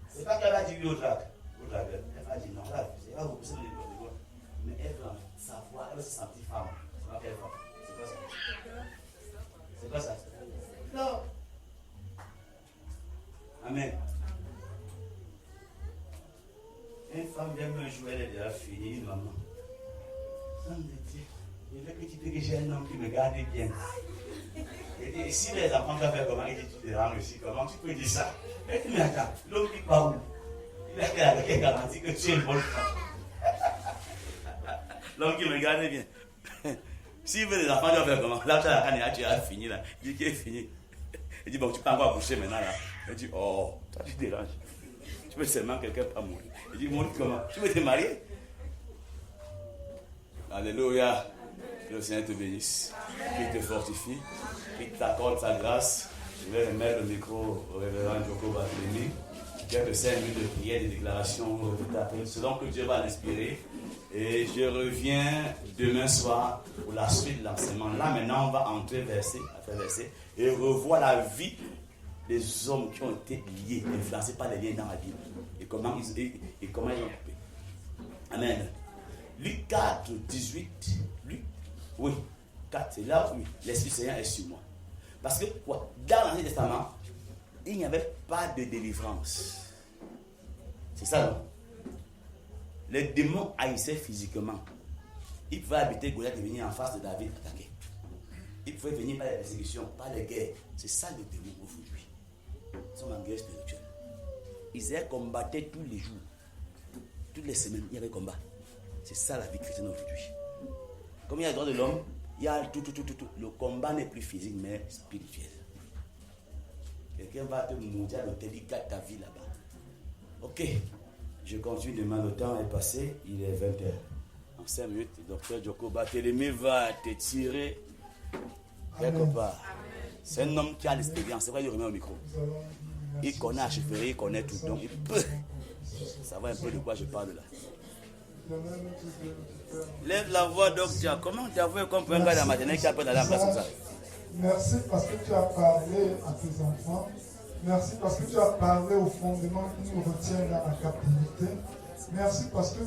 C'est pas qu'elle va dire oui au drague. Elle va dire non, là, elle va vous pousser le doigt. j'ai un homme qui me garde bien. Il dit, si les enfants doivent faire comment? Il dit, tu te rends aussi. Comment tu peux dire ça? Et tu me attends, l'homme qui part où? Il a garanti que tu es une bonne femme. L'homme qui me garde bien. S'il veut les enfants doivent faire comment? Là, tu as fini là. Il dit qu'il est fini. Il dit, bon, tu peux encore boucher maintenant là. Il dit, oh, toi tu déranges. Tu veux seulement quelqu'un pas mourir. Il dit, mourir comment? Tu veux te marier? Alléluia. Que le Seigneur te bénisse. Qu'il te fortifie. Qu'il t'accorde sa grâce. Je vais remettre le micro au révérend Joko Barthélemy. Quelques 5 minutes de prière, de déclaration, tout après, selon que Dieu va l'inspirer. Et je reviens demain soir pour la suite de l'enseignement. Là maintenant, on va entrer verset après verset et revoir la vie des hommes qui ont été liés, influencés par les liens dans la Bible. Et comment ils ont coupé. Amen. Luc 4, 18. Luc, oui, 4, c'est là où l'Esprit du Seigneur est sur moi. Parce que quoi? Dans l'Ancien Testament, il n'y avait pas de délivrance. C'est ça, non? Les démons haïssaient physiquement. Ils pouvaient habiter Goliath et venir en face de David attaquer. Ils pouvaient venir par les persécutions, par les guerres. C'est ça les démons aujourd'hui. Ils sont en guerre spirituelle. Israël combattait tous les jours. Toutes les semaines, il y avait combat. C'est ça la vie chrétienne aujourd'hui. Comme il y a le droit de l'homme, il y a tout. Le combat n'est plus physique, mais spirituel. Quelqu'un va te monter à l'hôtel, il garde ta vie là-bas. Ok, je continue demain, le temps est passé, il est 20h. En 5 minutes, le docteur Joko Barthélemy va te tirer quelque part. C'est un homme qui a l'expérience, c'est vrai, il remet au micro. Il connaît la chefferie, il connaît tout, donc il peut savoir un peu de quoi je parle là. Lève la voix, docteur. Comment tu as vu comme un gars de la matinée qui a peur d'aller à la place comme ça? Merci parce que tu as parlé à tes enfants. Merci parce que tu as parlé au fondement qui nous retient dans la captivité. Merci parce que